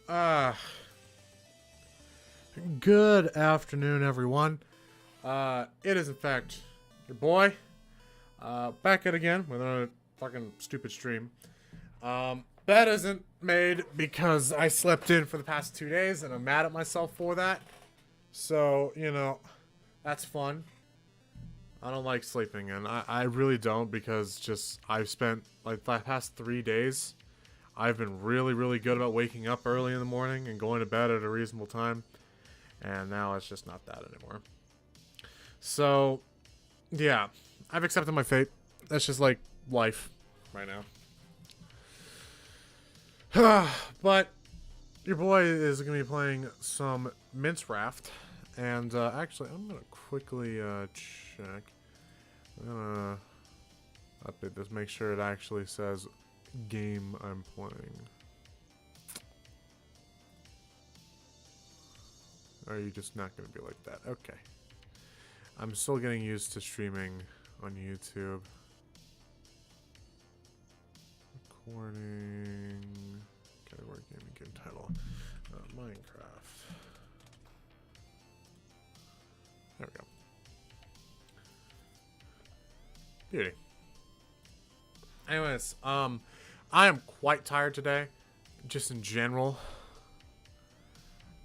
Good afternoon, everyone. It is in fact your boy, back at again with another fucking stupid stream. Bed isn't made because I slept in for the past 2 days and I'm mad at myself for that. So, you know, that's fun. I don't like sleeping in. I really don't, because just I've spent like the past 3 days, I've been really, really good about waking up early in the morning and going to bed at a reasonable time. And now it's just not that anymore. So, yeah, I've accepted my fate. That's just like life right now. But your boy is going to be playing some Mince Raft. And actually, I'm going to quickly check. I'm going to update this, make sure it actually says game I'm playing. Or are you just not going to be like that? Okay. I'm still getting used to streaming on YouTube. Recording. Category game title. Minecraft. There we go. Beauty. Anyways, I am quite tired today, just in general.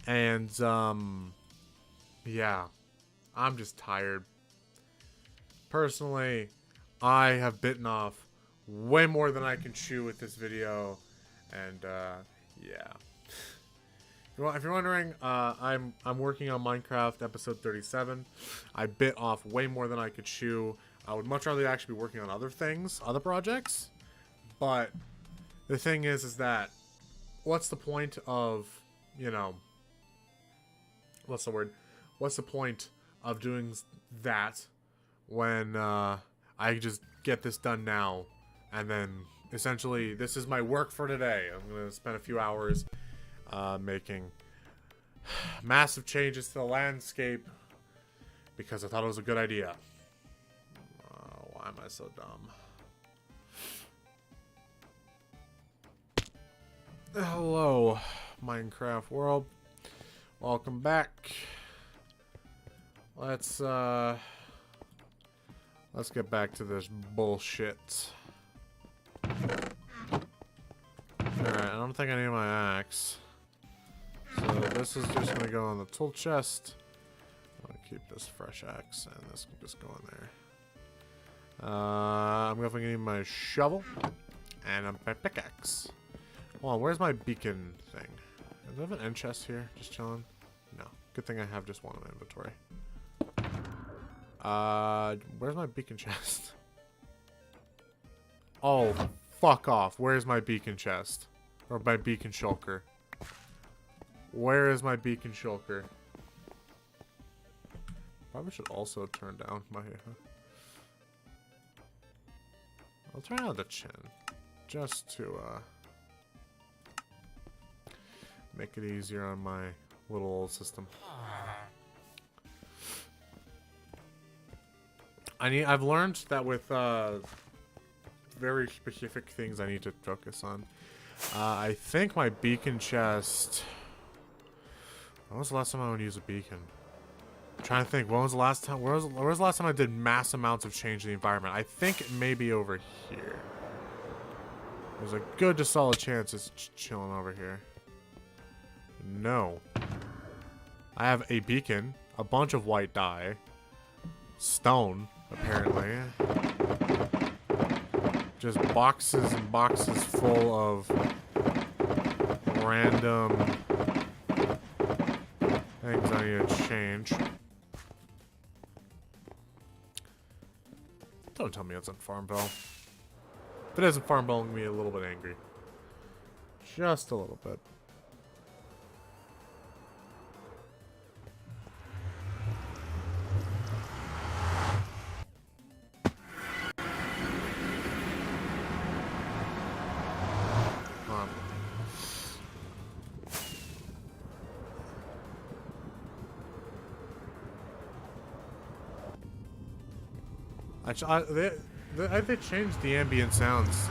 And, yeah, I'm just tired. Personally, I have bitten off way more than I can chew with this video. And, yeah. If you're wondering, I'm working on Minecraft episode 37. I bit off way more than I could chew. I would much rather actually be working on other things, other projects. But the thing is that what's the point of, you know, what's the word? What's the point of doing that when I just get this done now, and then essentially this is my work for today. I'm gonna spend a few hours making massive changes to the landscape because I thought it was a good idea. Why am I so dumb? Hello, Minecraft world. Welcome back. Let's get back to this bullshit. Alright, I don't think I need my axe. So this is just gonna go on the tool chest. I'm gonna keep this fresh axe, and this can just go in there. I'm definitely gonna need my shovel and my pickaxe. Hold on, where's my beacon thing? Do I have an end chest here? Just chilling? No. Good thing I have just one in my inventory. Where's my beacon chest? Oh, fuck off. Where's my beacon chest? Or my beacon shulker? Where is my beacon shulker? Probably should also turn down my... I'll turn out the chin. Just to, make it easier on my little old system. I've learned that with very specific things I need to focus on. I think my beacon chest. When was the last time I would use a beacon? I'm trying to think. When was the last time? Where was the last time I did mass amounts of change in the environment? I think it may be over here. There's a good to solid chance it's chilling over here. No. I have a beacon, a bunch of white dye, stone, apparently. Just boxes and boxes full of random things I need to change. Don't tell me it's in Farmville. If it isn't Farmville, I'm gonna be a little bit angry. Just a little bit. Actually, they changed the ambient sounds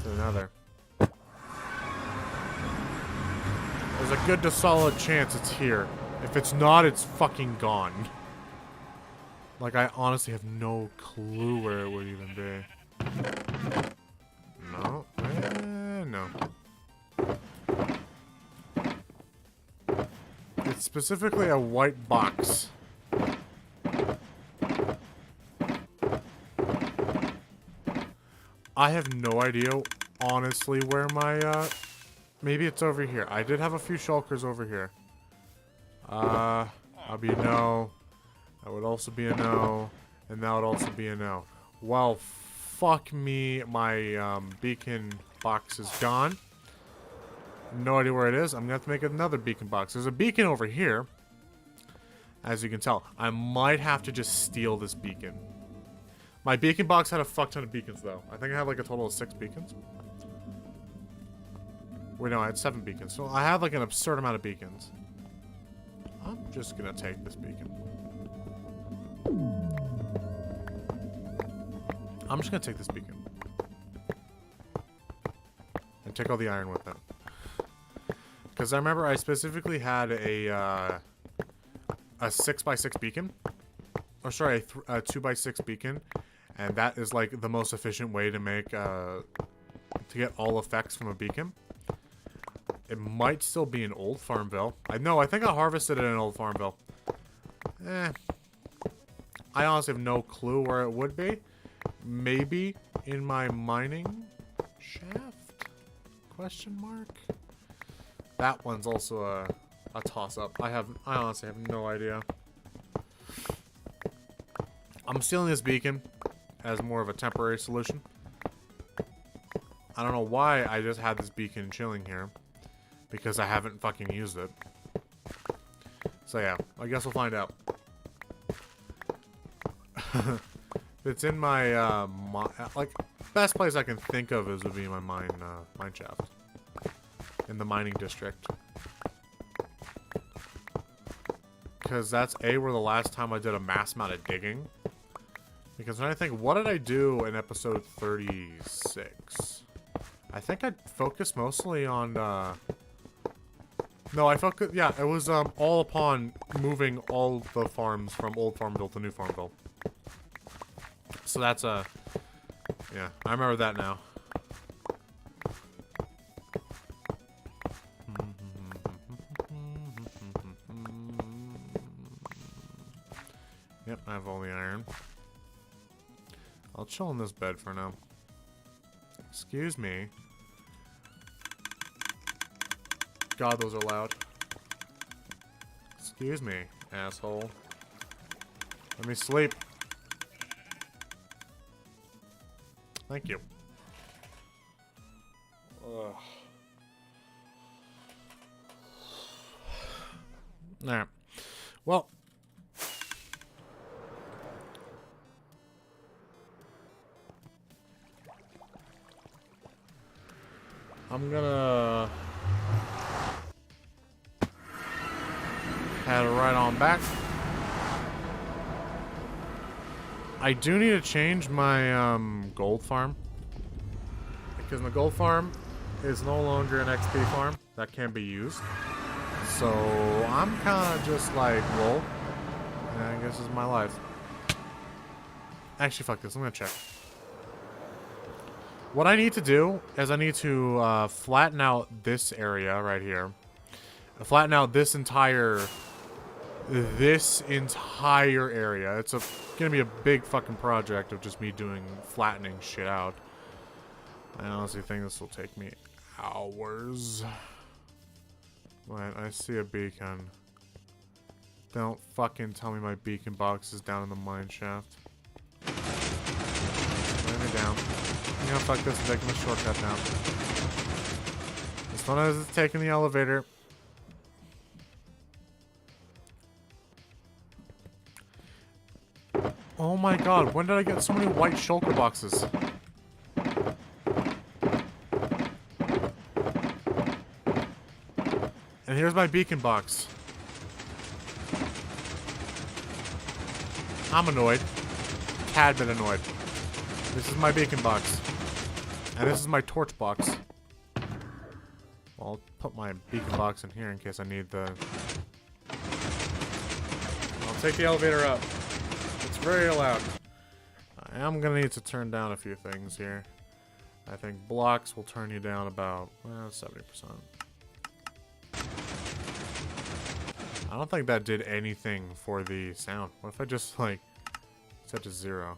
to another. There's a good to solid chance it's here. If it's not, it's fucking gone. Like, I honestly have no clue where it would even be. No. No. It's specifically a white box. I have no idea, honestly, where my, maybe it's over here. I did have a few shulkers over here. I'll be a no. That would also be a no. And that would also be a no. Well, fuck me. My, beacon box is gone. No idea where it is. I'm gonna have to make another beacon box. There's a beacon over here. As you can tell. I might have to just steal this beacon. My beacon box had a fuck ton of beacons, though. I think I have like a total of 6 beacons. Wait, no, I had 7 beacons. So I have like an absurd amount of beacons. I'm just gonna take this beacon. I'm just gonna take this beacon. And take all the iron with it. Because I remember I specifically had a 6x6 beacon. Or sorry, a 2x6 beacon. And that is like the most efficient way to make, to get all effects from a beacon. It might still be in Old Farmville. I think I harvested it in Old Farmville. I honestly have no clue where it would be. Maybe in my mining shaft? Question mark? That one's also a toss-up. I honestly have no idea. I'm stealing this beacon as more of a temporary solution. I don't know why I just had this beacon chilling here. Because I haven't fucking used it. So yeah, I guess we'll find out. It's in my, like, best place I can think of would be my mine shaft. In the mining district. Because that's where the last time I did a mass amount of digging. Because when I think, what did I do in episode 36? I think I focused mostly on, no, I focused, yeah, it was, all upon moving all the farms from Old Farmville to New Farmville. So that's, yeah, I remember that now. Yep, I have all the iron. I'll chill in this bed for now. Excuse me. God, those are loud. Excuse me, asshole. Let me sleep. Thank you. Ugh. Alright. Well. I'm gonna head right on back. I do need to change my gold farm. Because my gold farm is no longer an XP farm that can be used. So I'm kind of just like, well, I guess this is my life. Actually, fuck this. I'm gonna check. What I need to do is I need to flatten out this area right here. Flatten out this entire area. It's gonna be a big fucking project of just me doing flattening shit out. I honestly think this will take me hours. Wait, I see a beacon. Don't fucking tell me my beacon box is down in the mine shaft. Lay me down. I'm gonna fuck this and take the shortcut now. This one is taking the elevator. Oh my god, when did I get so many white shulker boxes? And here's my beacon box. I'm annoyed. Tad bit annoyed. This is my beacon box. And this is my torch box. Well, I'll put my beacon box in here in case I need the... I'll take the elevator up. It's very loud. I am going to need to turn down a few things here. I think blocks will turn you down about 70%. I don't think that did anything for the sound. What if I just, like, set to 0?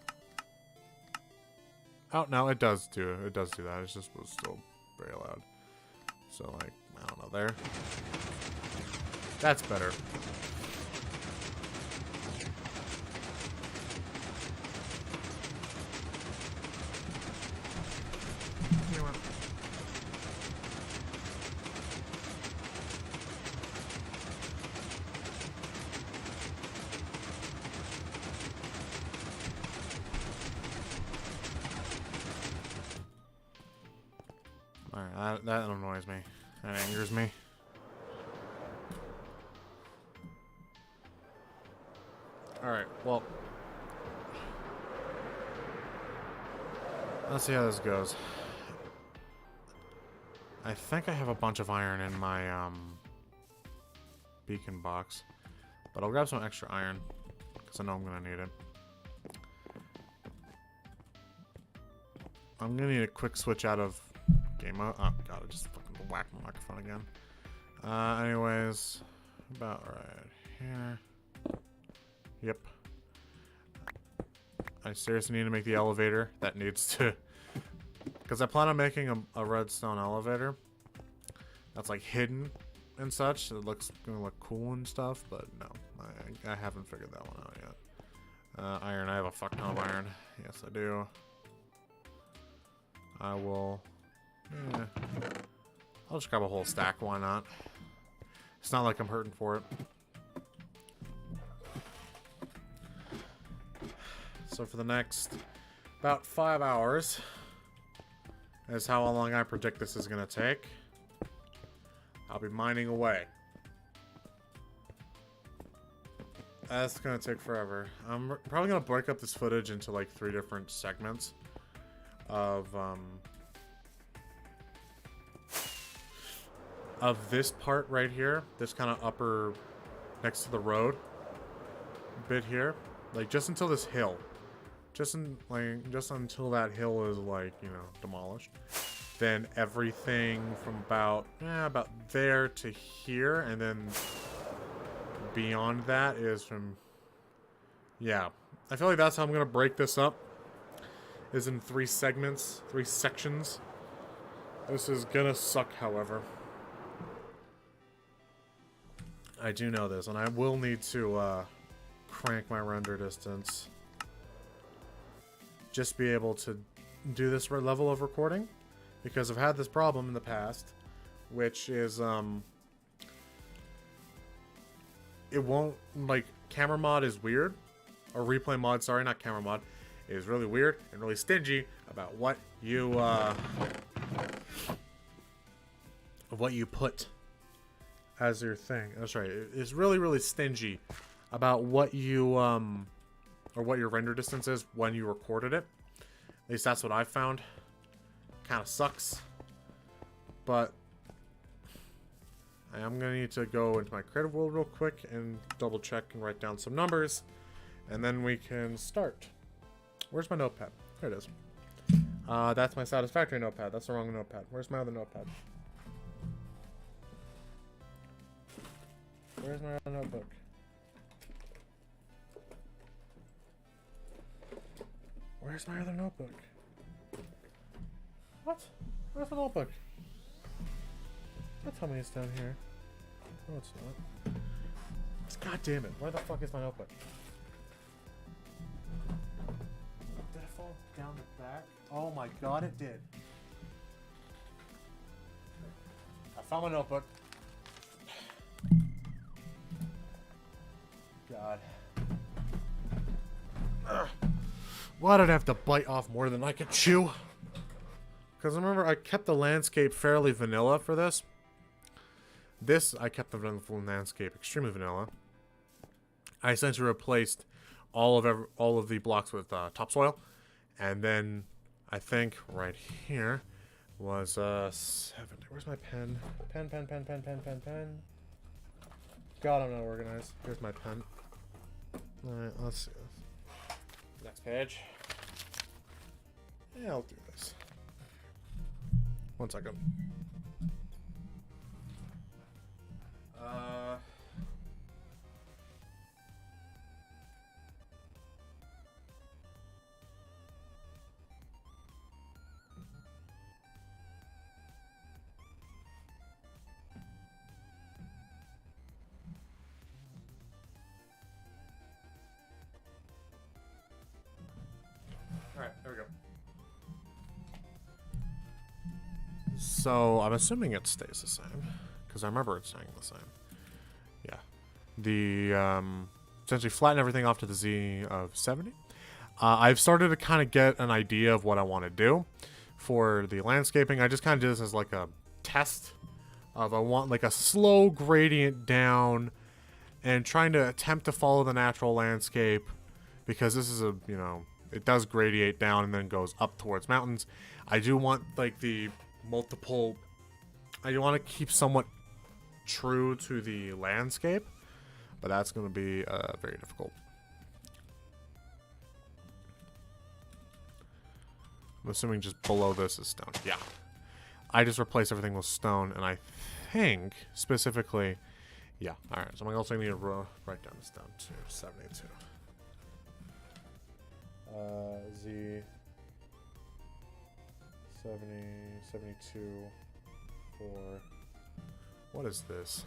Oh, no, it does do it. It does do that. It's just was still very loud. So, like, I don't know, there. That's better. You know what? Alright, that annoys me. That angers me. Alright, well. Let's see how this goes. I think I have a bunch of iron in my beacon box. But I'll grab some extra iron. Because I know I'm going to need it. I'm going to need a quick switch out of game mode. Oh god, I just fucking whacked my microphone again. Anyways, about right here. Yep. I seriously need to make the elevator. That needs to... Because I plan on making a redstone elevator. That's like hidden and such. It looks gonna look cool and stuff, but no. I haven't figured that one out yet. Iron, I have a fuck ton of iron. Yes, I do. I will... Yeah. I'll just grab a whole stack, why not? It's not like I'm hurting for it. So for the next about 5 hours is how long I predict this is going to take. I'll be mining away. That's going to take forever. I'm probably going to break up this footage into like 3 different segments of this part right here, this kind of upper next to the road bit here, like just until this hill, just until that hill is like, you know, demolished. Then everything from about there to here, and then beyond that is from, yeah. I feel like that's how I'm gonna break this up, is in 3 segments, 3 sections. This is gonna suck, however. I do know this, and I will need to crank my render distance. Just be able to do this level of recording, because I've had this problem in the past, which is it won't, like, camera mod is weird, or replay mod, sorry, not camera mod, is really weird and really stingy about what you put as your thing. That's right. It's really, really stingy about what you, or what your render distance is when you recorded it. At least that's what I found. Kind of sucks. But I am going to need to go into my creative world real quick and double check and write down some numbers. And then we can start. Where's my notepad? There it is. That's my satisfactory notepad. That's the wrong notepad. Where's my other notepad? Where's my other notebook? Where's my other notebook? What? Where's the notebook? Don't tell me it's down here. No, it's not. God damn it. Where the fuck is my notebook? Did it fall down the back? Oh my god, it did. I found my notebook. God. Ugh. Why did I have to bite off more than I could chew? Because remember, I kept the landscape fairly vanilla for this. I kept the landscape extremely vanilla. I essentially replaced all of the blocks with topsoil, and then I think right here was 70. Where's my pen? Pen. God, I'm not organized. Here's my pen. Alright, let's see this. Next page. Yeah, I'll do this. 1 second. Alright, there we go. So, I'm assuming it stays the same. Because I remember it staying the same. Yeah. The, essentially flatten everything off to the Z of 70. I've started to kind of get an idea of what I want to do for the landscaping. I just kind of did this as like a test of I want like a slow gradient down and trying to attempt to follow the natural landscape because this is a, you know, it does gradiate down and then goes up towards mountains. I do want like the multiple, I want to keep somewhat true to the landscape, but that's going to be very difficult. I'm assuming just below this is stone. Yeah. I just replaced everything with stone, and I think, specifically... Yeah, alright. So I'm also going to need to write down this down to 72. Z... 70... 72... For... What is this?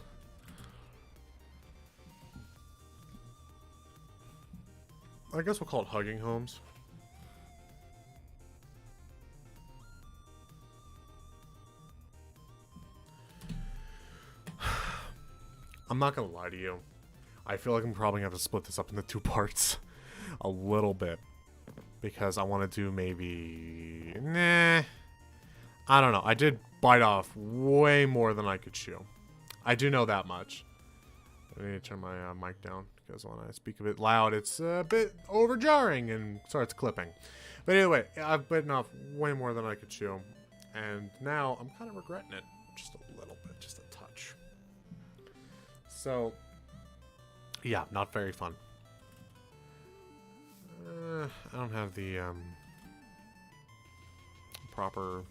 I guess we'll call it Hugging Homes. I'm not gonna lie to you. I feel like I'm probably gonna have to split this up into 2 parts. A little bit. Because I want to do maybe... Nah. I don't know. I did bite off way more than I could chew. I do know that much. I need to turn my mic down. Because when I speak of it loud, it's a bit overjarring and starts clipping. But anyway, I've bitten off way more than I could chew. And now I'm kind of regretting it. Just a little bit. Just a touch. So, yeah, not very fun. I don't have the proper,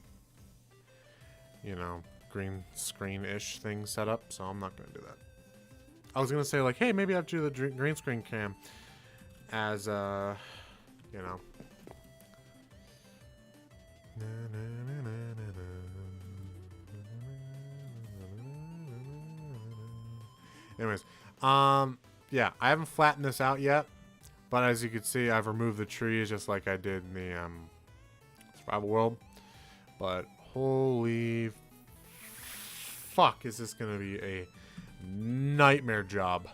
you know, green screen-ish thing set up, so I'm not going to do that. I was going to say, like, hey, maybe I have to do the green screen cam as, you know. Anyways, yeah, I haven't flattened this out yet, but as you can see, I've removed the trees just like I did in the survival world. But holy fuck, is this gonna be a nightmare job.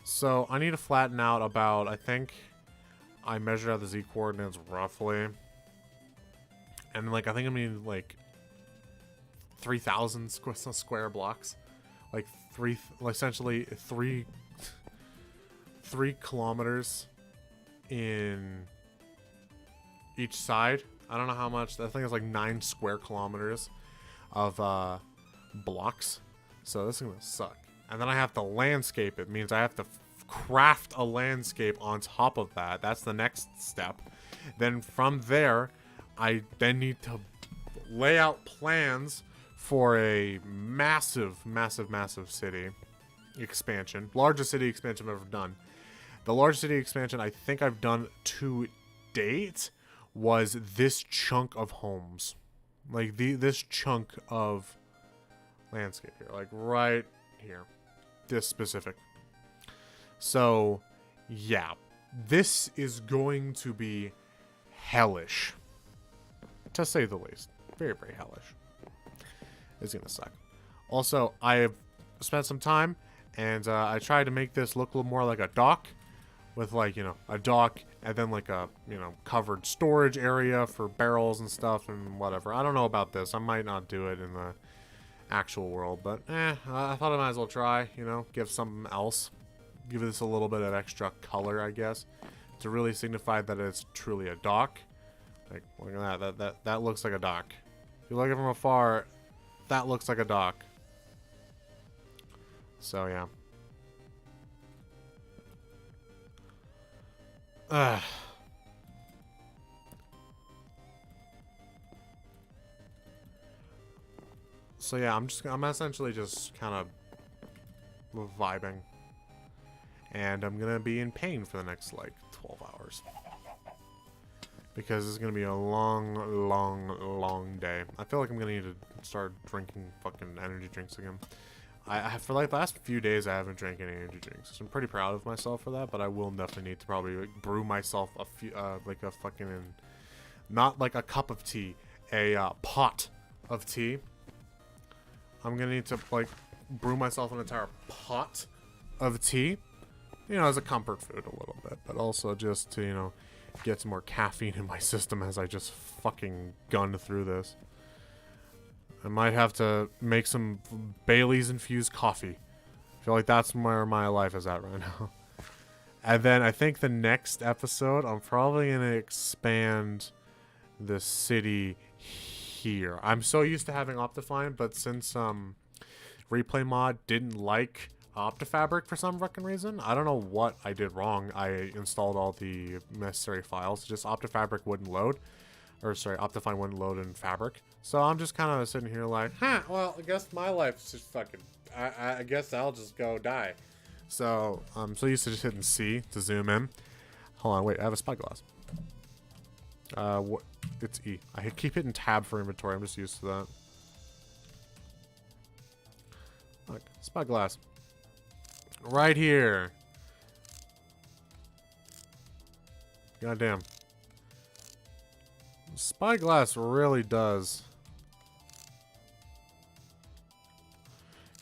So I need to flatten out about, I think I measured out the Z coordinates roughly, and like I think I mean like 3,000 square blocks. Like essentially 3 kilometers in each side. I don't know how much. I think it's like 9 square kilometers of blocks. So this is gonna suck. And then I have to landscape it. Means I have to craft a landscape on top of that. That's the next step. Then from there, I then need to lay out plans for a massive city expansion. Largest city expansion I've ever done. The largest city expansion I think I've done to date was this chunk of homes. Like this chunk of landscape here. Like right here. This specific. So, yeah. This is going to be hellish. To say the least. Very, very hellish. It's gonna suck. Also, I have spent some time and I tried to make this look a little more like a dock, with like, you know, a dock and then like a, you know, covered storage area for barrels and stuff and whatever. I don't know about this. I might not do it in the actual world, but I thought I might as well try, you know, give something else. Give this a little bit of extra color, I guess, to really signify that it's truly a dock. Like, look at that. That looks like a dock. If you look at it from afar, that looks like a dock. So yeah. So yeah, I'm essentially just kind of vibing. And I'm gonna be in pain for the next like 12 hours. Because it's gonna be a long day. I feel like I'm gonna need to start drinking fucking energy drinks again. I for like the last few days I haven't drank any energy drinks. So I'm pretty proud of myself for that, but I will definitely need to probably like, brew myself a few like a fucking not like a cup of tea, a pot of tea. I'm gonna need to like brew myself an entire pot of tea, you know, as a comfort food a little bit, but also just to, you know, get some more caffeine in my system as I just fucking gun through this. I might have to make some Bailey's infused coffee. I feel like that's where my life is at right now. And then I think the next episode, I'm probably going to expand the city here. I'm so used to having Optifine, but since Replay Mod didn't like Optifabric for some fucking reason, I don't know what I did wrong. I installed all the necessary files, just Optifabric wouldn't load. Or sorry, Optifine wouldn't load in Fabric. So I'm just kind of sitting here like, huh, well, I guess my life's just fucking, I guess I'll just go die. So I'm so used to just hitting C to zoom in. Hold on, wait, I have a spyglass. What? It's E. I keep hitting tab for inventory. I'm just used to that. Look, spyglass. Right here. Goddamn. Spyglass really does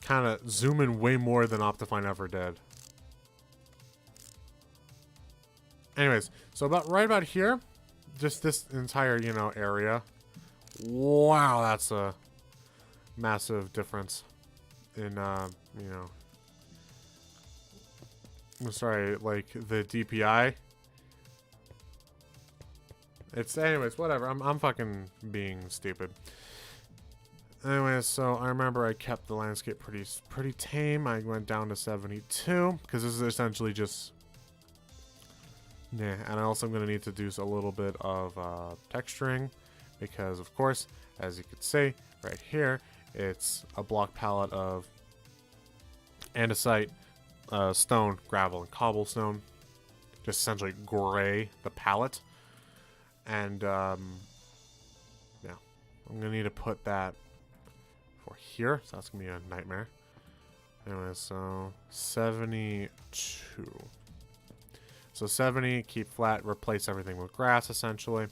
kind of zoom in way more than Optifine ever did. Anyways, so right about here, just this entire, you know, area. Wow, that's a massive difference in, you know, I'm sorry, like the DPI. It's, anyways, whatever. I'm fucking being stupid. Anyways, so I remember I kept the landscape pretty tame. I went down to 72 because this is essentially just, yeah. And I also am going to need to do a little bit of texturing because, of course, as you can see right here, it's a block palette of andesite, stone, gravel, and cobblestone. Just essentially gray the palette. And, yeah, I'm going to need to put that for here. So that's going to be a nightmare. Anyway, so 72. So 70, keep flat, replace everything with grass, essentially.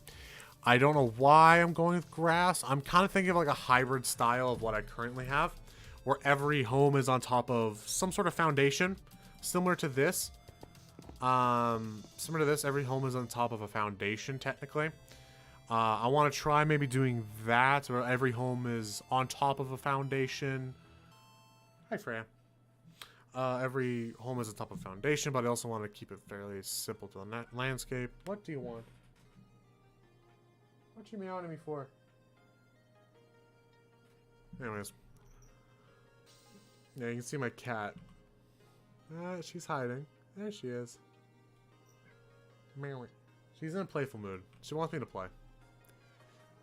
I don't know why I'm going with grass. I'm kind of thinking of like a hybrid style of what I currently have, where every home is on top of some sort of foundation, similar to this. Similar to this, every home is on top of a foundation, technically. I want to try maybe doing that, where every home is on top of a foundation. Hi, Freya. Every home is on top of a foundation, but I also want to keep it fairly simple to the landscape. What do you want? What you meowing at me for? Anyways. Yeah, you can see my cat. She's hiding. There she is. She's in a playful mood. She wants me to play.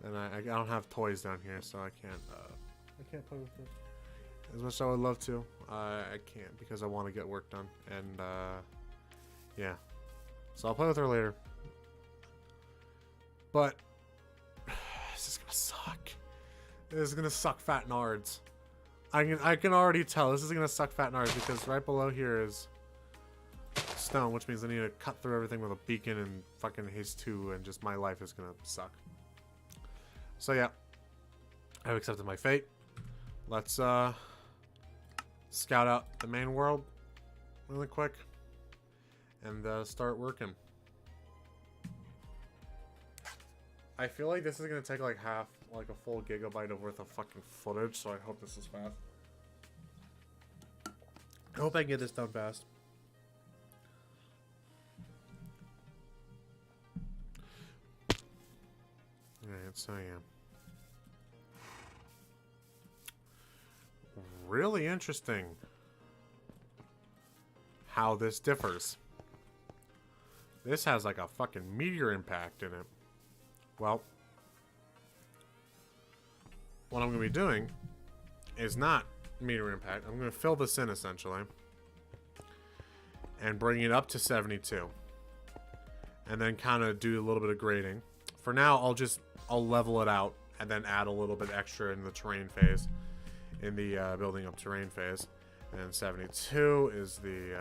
And I don't have toys down here, so I can't play with her. As much as I would love to, I can't because I want to get work done. And, yeah. So I'll play with her later. But, this is gonna suck. This is gonna suck fat nards. I can already tell this is gonna suck fat nards because right below here is stone, which means I need to cut through everything with a beacon and fucking haste 2, and just my life is gonna suck. So yeah, I've accepted my fate. Let's scout out the main world really quick and start working. I feel like this is gonna take like a full gigabyte of worth of fucking footage, so I hope this is fast. I hope I can get this done fast. Alright, so yeah. Really interesting how this differs. This has like a fucking meteor impact in it. Well, what I'm going to be doing is not meteor impact. I'm going to fill this in essentially and bring it up to 72 and then kind of do a little bit of grading. For now, I'll level it out and then add a little bit extra in the terrain phase, in the building up terrain phase. And 72 is the,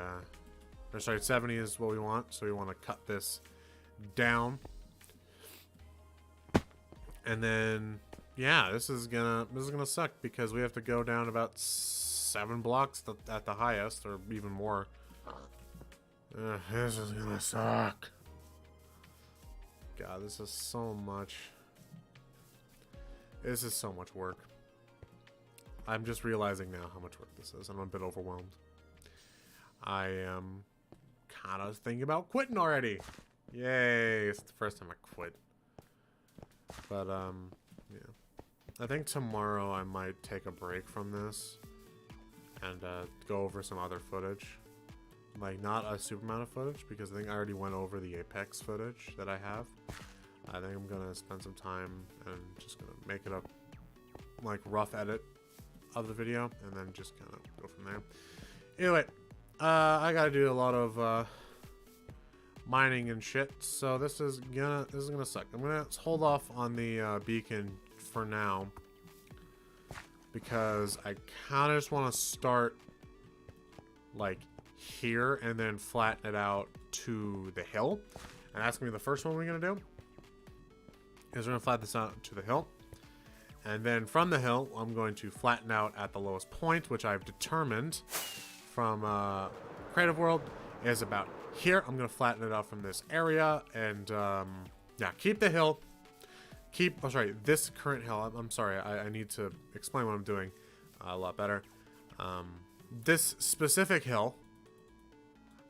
or sorry, 70 is what we want. So we want to cut this down. And then, yeah, this is gonna suck because we have to go down about 7 blocks at the highest, or even more. This is gonna suck. God, this is so much. This is so much work. I'm just realizing now how much work this is, and I'm a bit overwhelmed. I am kind of thinking about quitting already. Yay! It's the first time I quit. But, yeah. I think tomorrow I might take a break from this and go over some other footage. Like, not a super amount of footage, because I think I already went over the Apex footage that I have. I think I'm gonna spend some time and just gonna make it up, like, rough edit of the video, and then just kind of go from there. Anyway, I gotta do a lot of mining and shit, so this is gonna suck. I'm gonna hold off on the beacon for now because I kind of just want to start like here and then flatten it out to the hill, and that's gonna be the first one we're gonna do. Is we're gonna flatten this out to the hill, and then from the hill I'm going to flatten out at the lowest point, which I've determined from Creative World is about here. I'm gonna flatten it out from this area, and yeah, keep the hill. Oh, sorry, this current hill. I'm sorry, I need to explain what I'm doing a lot better. This specific hill,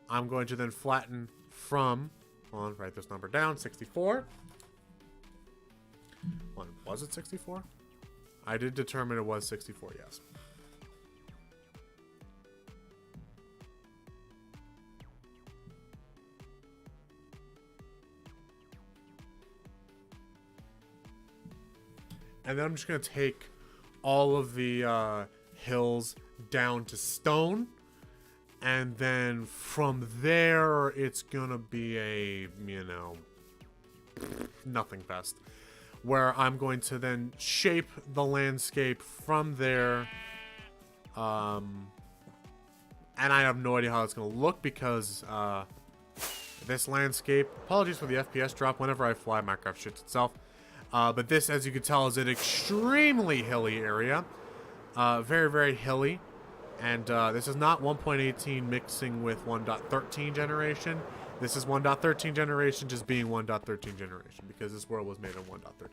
I'm going to then flatten from. Hold on, write this number down. 64. Was it 64? I did determine it was 64. Yes. And then I'm just going to take all of the hills down to stone. And then from there, it's going to be a, you know, nothing fest. Where I'm going to then shape the landscape from there. And I have no idea how it's going to look because this landscape, apologies for the FPS drop whenever I fly, Minecraft shits itself. But this, as you can tell, is an extremely hilly area. Very, very hilly. And this is not 1.18 mixing with 1.13 generation. This is 1.13 generation just being 1.13 generation, because this world was made in 1.13.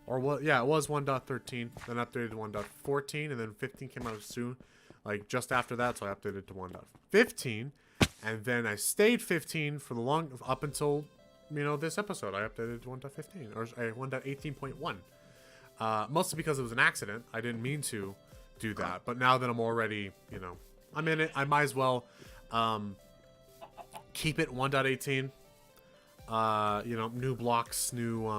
Or, well, yeah, it was 1.13, then updated to 1.14, and then 15 came out soon, like just after that, so I updated to 1.15. And then I stayed 15 for the up until, you know, this episode. I updated to 1.15, or 1.18.1. Mostly because it was an accident. I didn't mean to do that, but now that I'm already, you know, I'm in it, I might as well keep it 1.18. You know, new blocks, new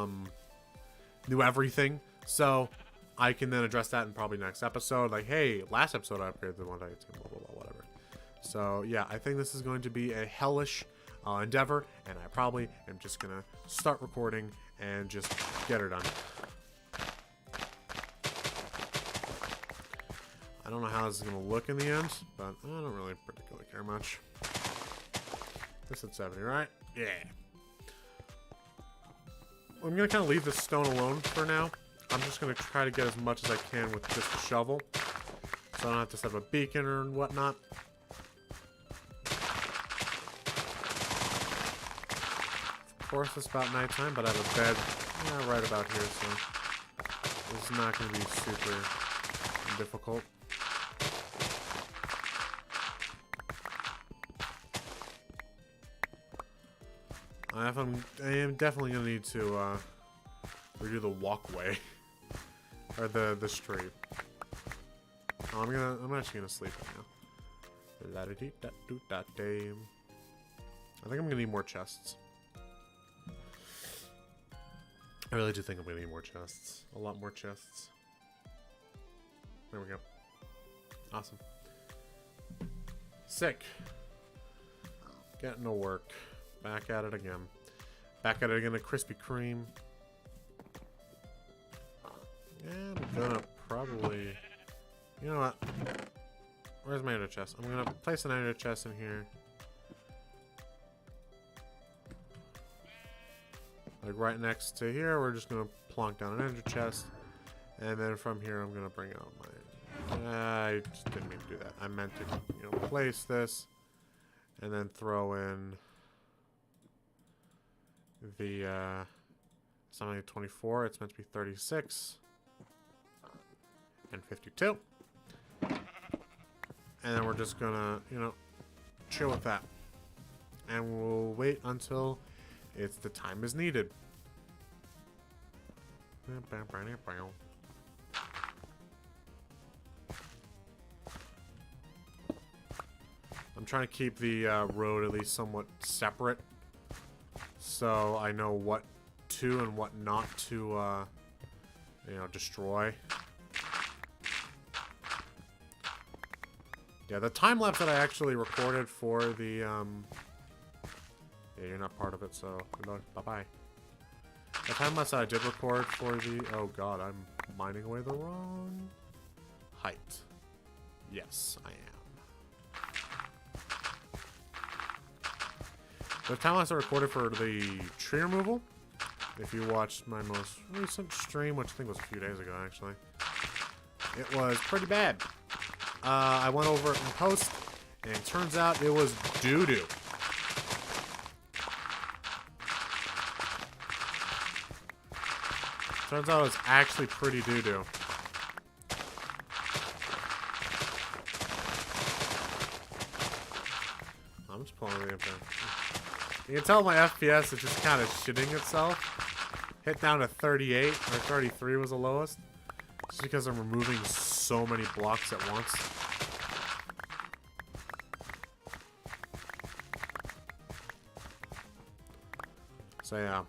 everything. So I can then address that in probably next episode. Like, hey, last episode I upgraded to 1.18, blah, blah, blah, whatever. So yeah, I think this is going to be a hellish endeavor, and I probably am just gonna start recording and just get her done. I don't know how this is gonna look in the end, but I don't really particularly care much. This at 70, right? Yeah. I'm gonna kind of leave this stone alone for now. I'm just gonna try to get as much as I can with just a shovel, so I don't have to set up a beacon or whatnot. Of course, it's about nighttime, but I have a bed right about here, so this is not gonna be super difficult. I am definitely gonna need to Redo the walkway. Or the street. Oh, I'm actually gonna sleep right now. I think I'm gonna need more chests. I really do think I'm gonna need more chests. A lot more chests. There we go. Awesome. Sick. Getting to work. Back at it again. Back at it again, a Krispy Kreme. And I'm gonna probably... You know what? Where's my ender chest? I'm gonna place an ender chest in here. Like right next to here, we're just gonna plonk down an ender chest. And then from here, I'm gonna bring out my... I just didn't mean to do that. I meant to, you know, place this. And then throw in... the, it's not only 24, it's meant to be 36. And 52. And then we're just gonna, you know, chill with that. And we'll wait until it's the time is needed. I'm trying to keep the road at least somewhat separate. So I know what to and what not to, you know, destroy. Yeah, the time lapse that I actually recorded for the, yeah, you're not part of it, so good luck. Bye-bye. The time lapse that I did record for the, oh god, I'm mining away the wrong height. Yes, I am. The time lapse I recorded for the tree removal, if you watched my most recent stream, which I think was a few days ago, actually, it was pretty bad. I went over it in post, and it turns out it was doo-doo. Turns out it was actually pretty doo-doo. I'm just pulling the thing. You can tell my FPS is just kind of shitting itself. Hit down to 38, or 33 was the lowest. Just because I'm removing so many blocks at once. So yeah.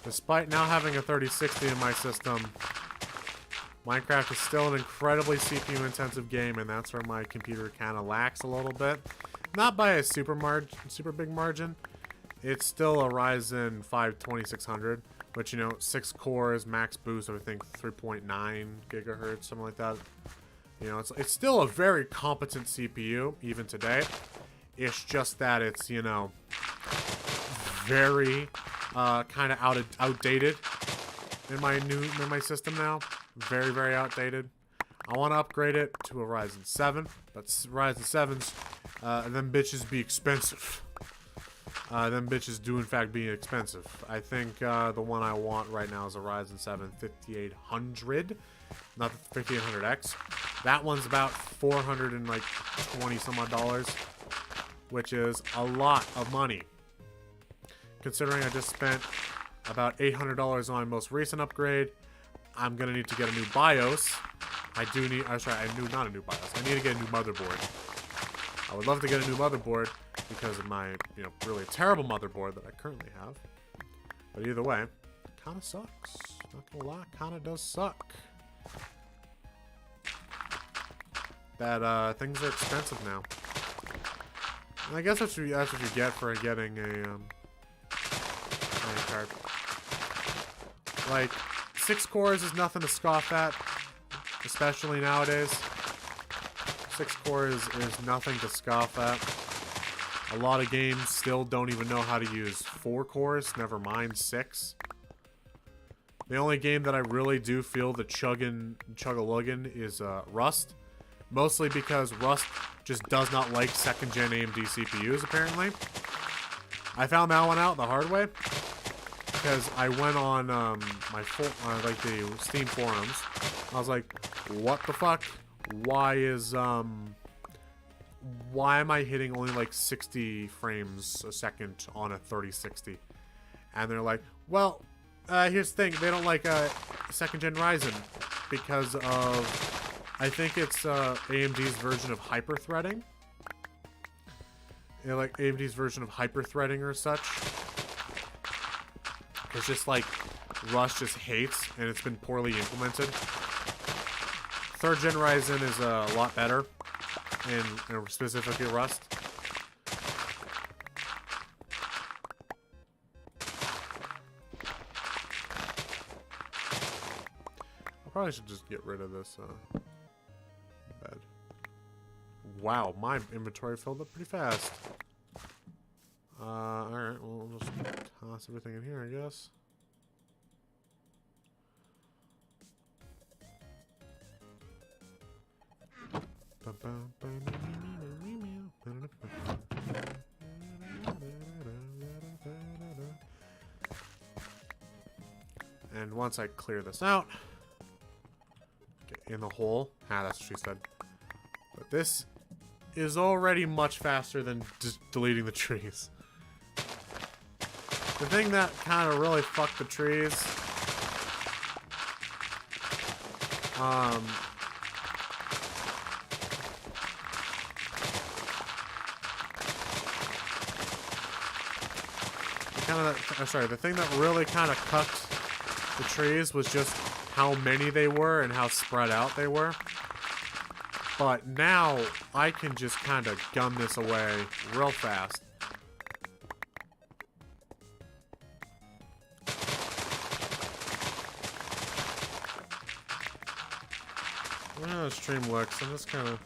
Despite now having a 3060 in my system, Minecraft is still an incredibly CPU intensive game, and that's where my computer kind of lacks a little bit. Not by a super big margin. It's still a Ryzen 5 2600, which, you know, 6 cores, max boost, I think 3.9 gigahertz, something like that. You know, it's still a very competent CPU, even today. It's just that it's, you know, very kind of outdated in my system now. Very, very outdated. I want to upgrade it to a Ryzen 7, but Ryzen 7s, them bitches be expensive. Them bitches do in fact be expensive. I think the one I want right now is a Ryzen 7 5800, not the 5800X. That one's about $420 some odd dollars, which is a lot of money. Considering I just spent about $800 on my most recent upgrade, I'm gonna need to get a new BIOS. Not a new BIOS. I need to get a new motherboard. I would love to get a new motherboard because of my, you know, really terrible motherboard that I currently have. But either way, it kind of sucks. Not gonna lie, kind of does suck. That things are expensive now. And I guess that's what you get for getting a card. Like, 6 cores is nothing to scoff at, especially nowadays. 6 cores is nothing to scoff at. A lot of games still don't even know how to use 4 cores, never mind 6. The only game that I really do feel the chug-a-luggin is Rust. Mostly because Rust just does not like 2nd gen AMD CPUs, apparently. I found that one out the hard way. Because I went on like the Steam forums. I was like, what the fuck? why am I hitting only like 60 frames a second on a 3060? And they're like, well, here's the thing. They don't like second gen Ryzen because of, I think it's AMD's version of hyper-threading. You know, like AMD's version of hyper-threading or such. It's just like Rust just hates, and it's been poorly implemented. Third gen Ryzen is a lot better, in specifically Rust. I probably should just get rid of this bed. Wow, my inventory filled up pretty fast. Alright, well, we'll just toss everything in here, I guess. And once I clear this out, get in the hole. Ah, that's what she said. But this is already much faster than just deleting the trees. The thing that kind of really fucked the trees, the thing that really kind of cucked the trees was just how many they were and how spread out they were. But now I can just kind of gun this away real fast. Well, the stream looks. I'm just kind of...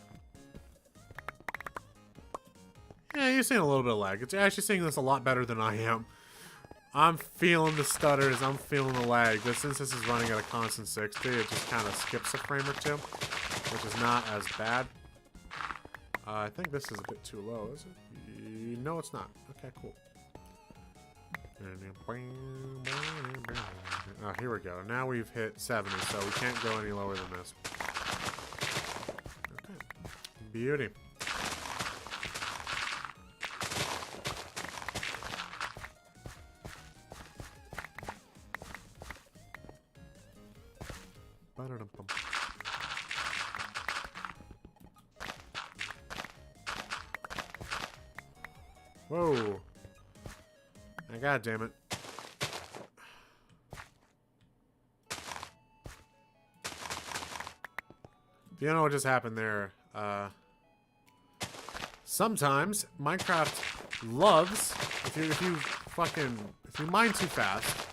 Yeah, you're seeing a little bit of lag. It's actually seeing this a lot better than I am. I'm feeling the stutters. I'm feeling the lag. But since this is running at a constant 60, it just kind of skips a frame or two, which is not as bad. I think this is a bit too low, is it? No, it's not. Okay, cool. Oh, here we go. Now we've hit 70, so we can't go any lower than this. Okay. Beauty. Whoa. God damn it. You know what just happened there? Sometimes Minecraft loves if you mine too fast.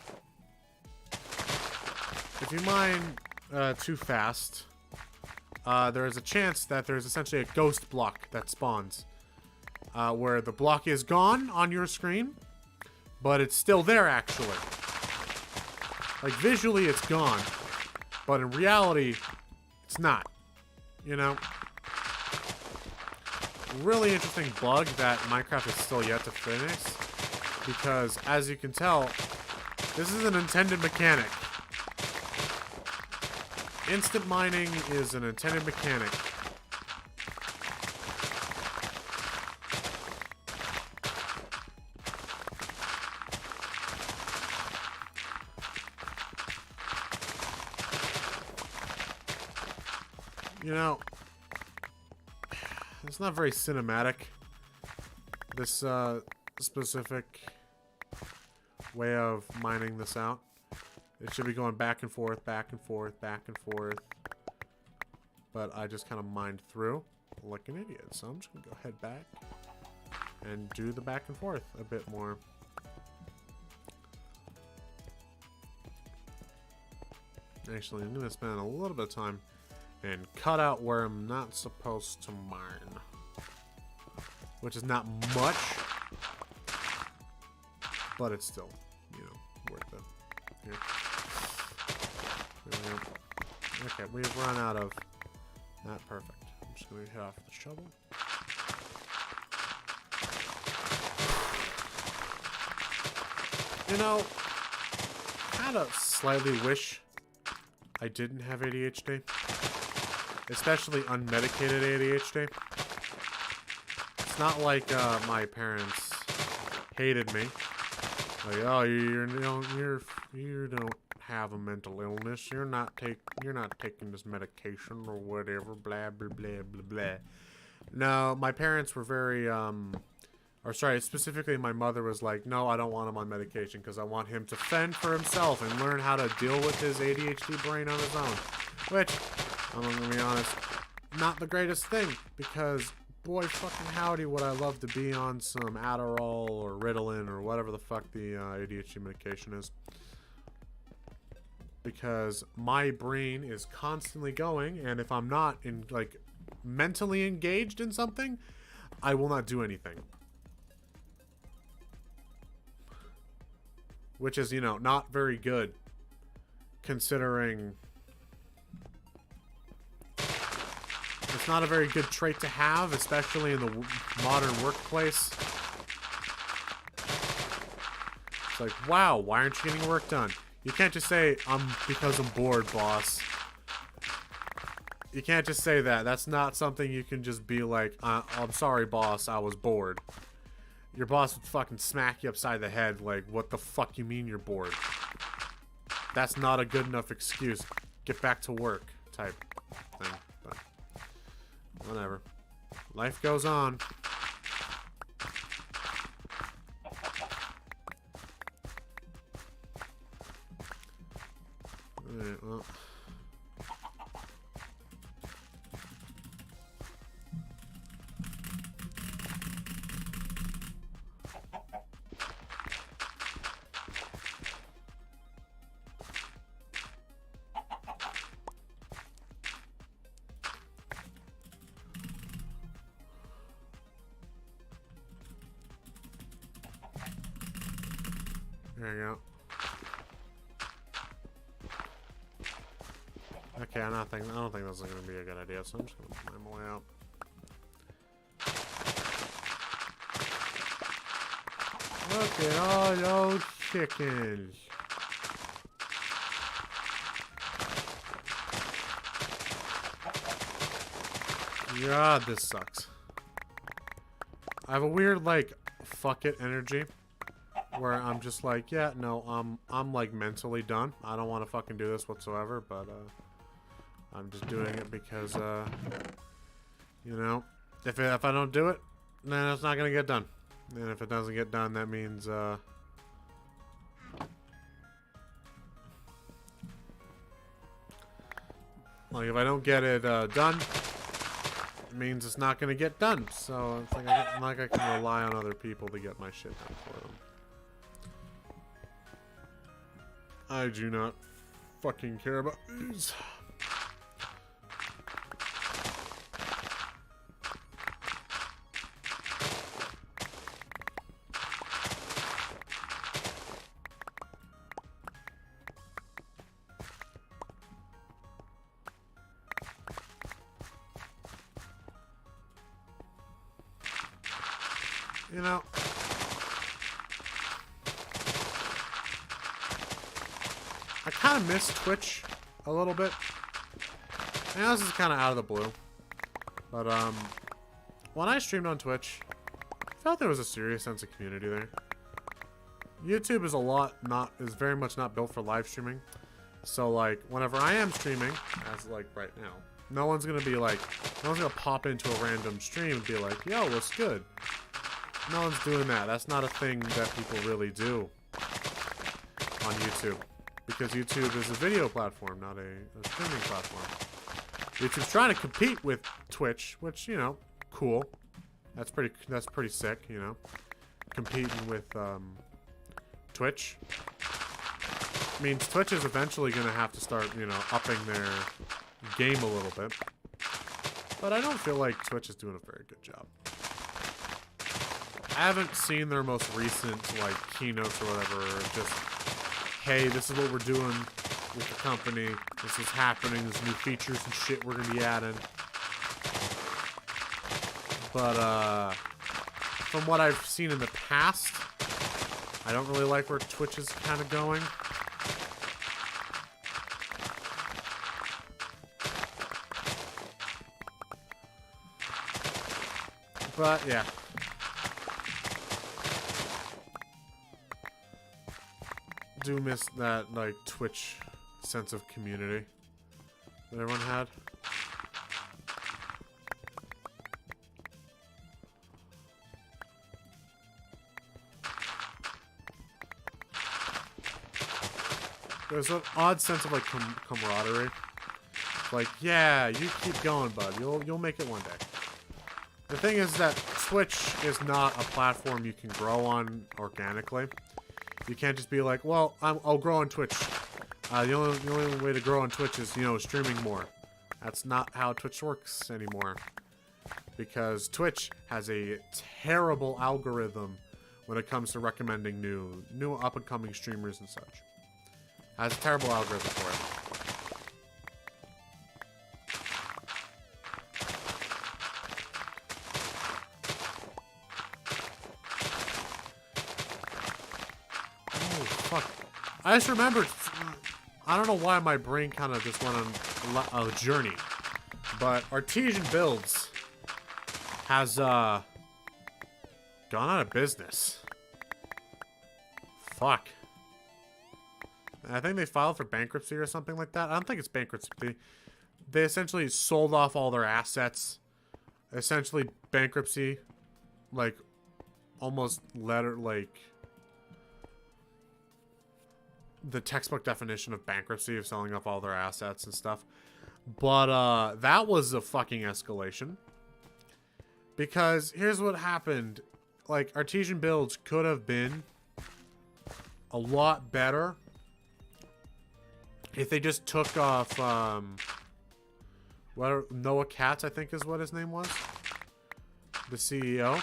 If you mine too fast, there is a chance that there's essentially a ghost block that spawns. Where the block is gone on your screen, but it's still there actually. Like visually it's gone, but in reality it's not. You know? Really interesting bug that Minecraft is still yet to finish, because as you can tell, this is an intended mechanic. Instant mining is an intended mechanic. You know, it's not very cinematic, this specific way of mining this out. It should be going back and forth, back and forth, back and forth. But I just kind of mined through like an idiot. So I'm just going to go head back and do the back and forth a bit more. Actually, I'm going to spend a little bit of time and cut out where I'm not supposed to mine. Which is not much, but it's still, you know, worth it. Here. There we go. Okay, we've run out of that. Perfect. I'm just going to hit off the shovel. You know, I kind of slightly wish I didn't have ADHD. especially unmedicated ADHD. It's not like my parents hated me. Like, oh, you don't have a mental illness. You're not taking this medication or whatever. Blah blah blah blah blah. No, my parents were very or sorry, specifically my mother was like, no, I don't want him on medication because I want him to fend for himself and learn how to deal with his ADHD brain on his own. Which, I'm gonna be honest, not the greatest thing, because boy fucking howdy would I love to be on some Adderall or Ritalin or whatever the fuck the ADHD medication is. Because my brain is constantly going, and if I'm not mentally engaged in something, I will not do anything. Which is, not very good, considering it's not a very good trait to have, especially in the modern workplace. It's like, wow, why aren't you getting work done? You can't just say, because I'm bored, boss. You can't just say that. That's not something you can just be like, I'm sorry, boss, I was bored. Your boss would fucking smack you upside the head like, what the fuck you mean you're bored? That's not a good enough excuse. Get back to work type thing. But whatever. Life goes on. Alright, well. There you go. Okay, I don't think this is gonna be a good idea, so I'm just gonna put my way out. Look at all those chickens. God, this sucks. I have a weird, fuck it energy. Where I'm just like, yeah, no, I'm like mentally done. I don't want to fucking do this whatsoever, but I'm just doing it because if I don't do it, then it's not gonna get done. And if it doesn't get done, that means like if I don't get it done, it means it's not gonna get done. So it's like I can rely on other people to get my shit done for them. I do not fucking care about these. I kind of miss Twitch a little bit. I know this is kind of out of the blue, but when I streamed on Twitch, I felt there was a serious sense of community there. YouTube is very much not built for live streaming, so whenever I am streaming, as right now, no one's gonna pop into a random stream and be like, "Yo, what's good?" No one's doing that. That's not a thing that people really do on YouTube. Because YouTube is a video platform, not a streaming platform. YouTube's trying to compete with Twitch, which, cool. That's pretty sick, Competing with Twitch. Means Twitch is eventually gonna have to start, upping their game a little bit. But I don't feel like Twitch is doing a very good job. I haven't seen their most recent, keynotes or whatever, just, hey, this is what we're doing with the company, this is happening, there's new features and shit we're gonna be adding. But, from what I've seen in the past, I don't really like where Twitch is kind of going. But yeah. Do miss that like Twitch sense of community that everyone had. There's an odd sense of like camaraderie. Like, yeah, you keep going, bud. You'll make it one day. The thing is that Twitch is not a platform you can grow on organically. You can't just be like, well, I'll grow on Twitch. The only way to grow on Twitch is, you know, streaming more. That's not how Twitch works anymore. Because Twitch has a terrible algorithm when it comes to recommending new up-and-coming streamers and such. Has a terrible algorithm for it. Oh, fuck. I just remembered. I don't know why my brain kind of just went on a journey. But Artesian Builds has gone out of business. Fuck. I think they filed for bankruptcy or something like that. I don't think it's bankruptcy. They essentially sold off all their assets. Essentially bankruptcy. Like, almost like the textbook definition of bankruptcy, of selling off all their assets and stuff. But that was a fucking escalation. Because here's what happened. Like, Artesian Builds could have been a lot better if they just took off, Noah Katz, I think is what his name was. The CEO.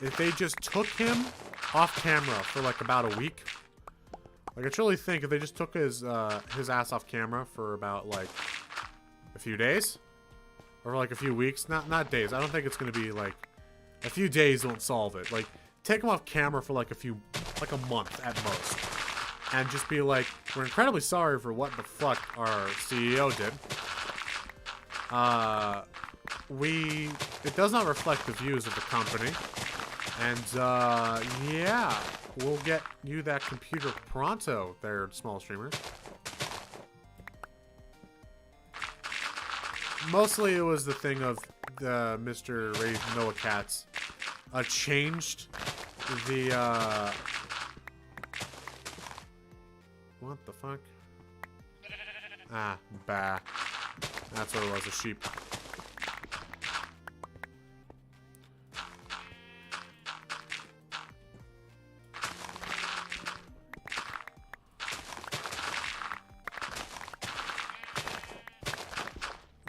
If they just took him off camera for like about a week. Like, I truly think if they just took his ass off camera for about like a few days. Or like a few weeks. Not days. I don't think it's going to be like a few days won't solve it. Like, take him off camera for like a month at most. And just be like, we're incredibly sorry for what the fuck our CEO did. It does not reflect the views of the company. And, yeah, we'll get you that computer pronto there, small streamer. Mostly it was the thing of Mr. Ray Noah Katz changed the, what the fuck? Ah, bah. That's what it was, a sheep.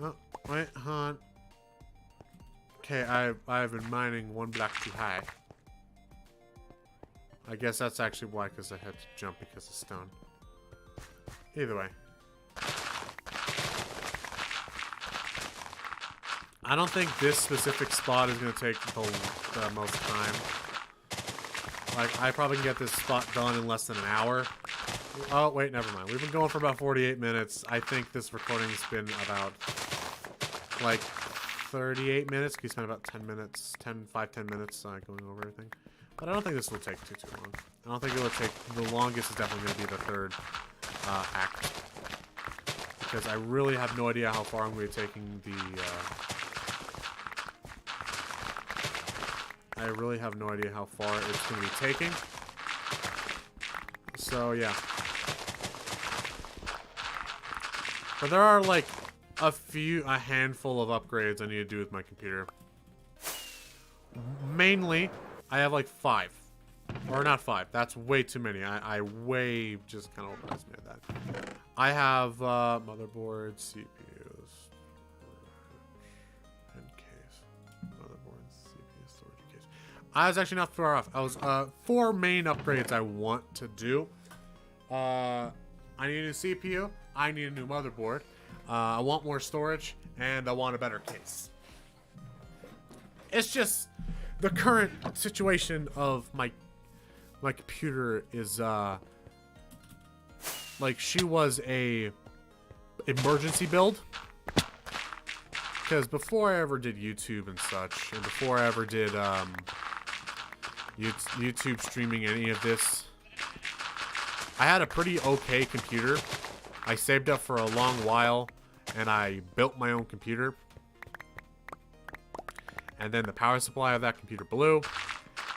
Oh, wait, hon. Okay, I've been mining one block too high. I guess that's actually why, because I had to jump because of stone. Either way. I don't think this specific spot is going to take the most time. Like, I probably can get this spot done in less than an hour. Oh, wait, never mind. We've been going for about 48 minutes. I think this recording's been about, like, 38 minutes. We spent about 10 minutes, 10 minutes going over everything. But I don't think this will take too long. I don't think it will take, the longest is definitely going to be the third act. Because I really have no idea how far I'm going to be taking the, I really have no idea how far it's going to be taking. So, yeah. But there are, like, a handful of upgrades I need to do with my computer. Mainly, I have, like, 5. Or not 5. That's way too many. I way just kind of overestimated that. I have, motherboard, CPUs, and case. Motherboard, CPU, storage, case. I was actually not far off. I was, 4 main upgrades I want to do. I need a new CPU. I need a new motherboard. I want more storage, and I want a better case. It's just the current situation of my computer is like, she was a emergency build. because before I ever did YouTube and such, and before I ever did YouTube streaming, any of this, I had a pretty okay computer. I saved up for a long while, and I built my own computer. And then the power supply of that computer blew,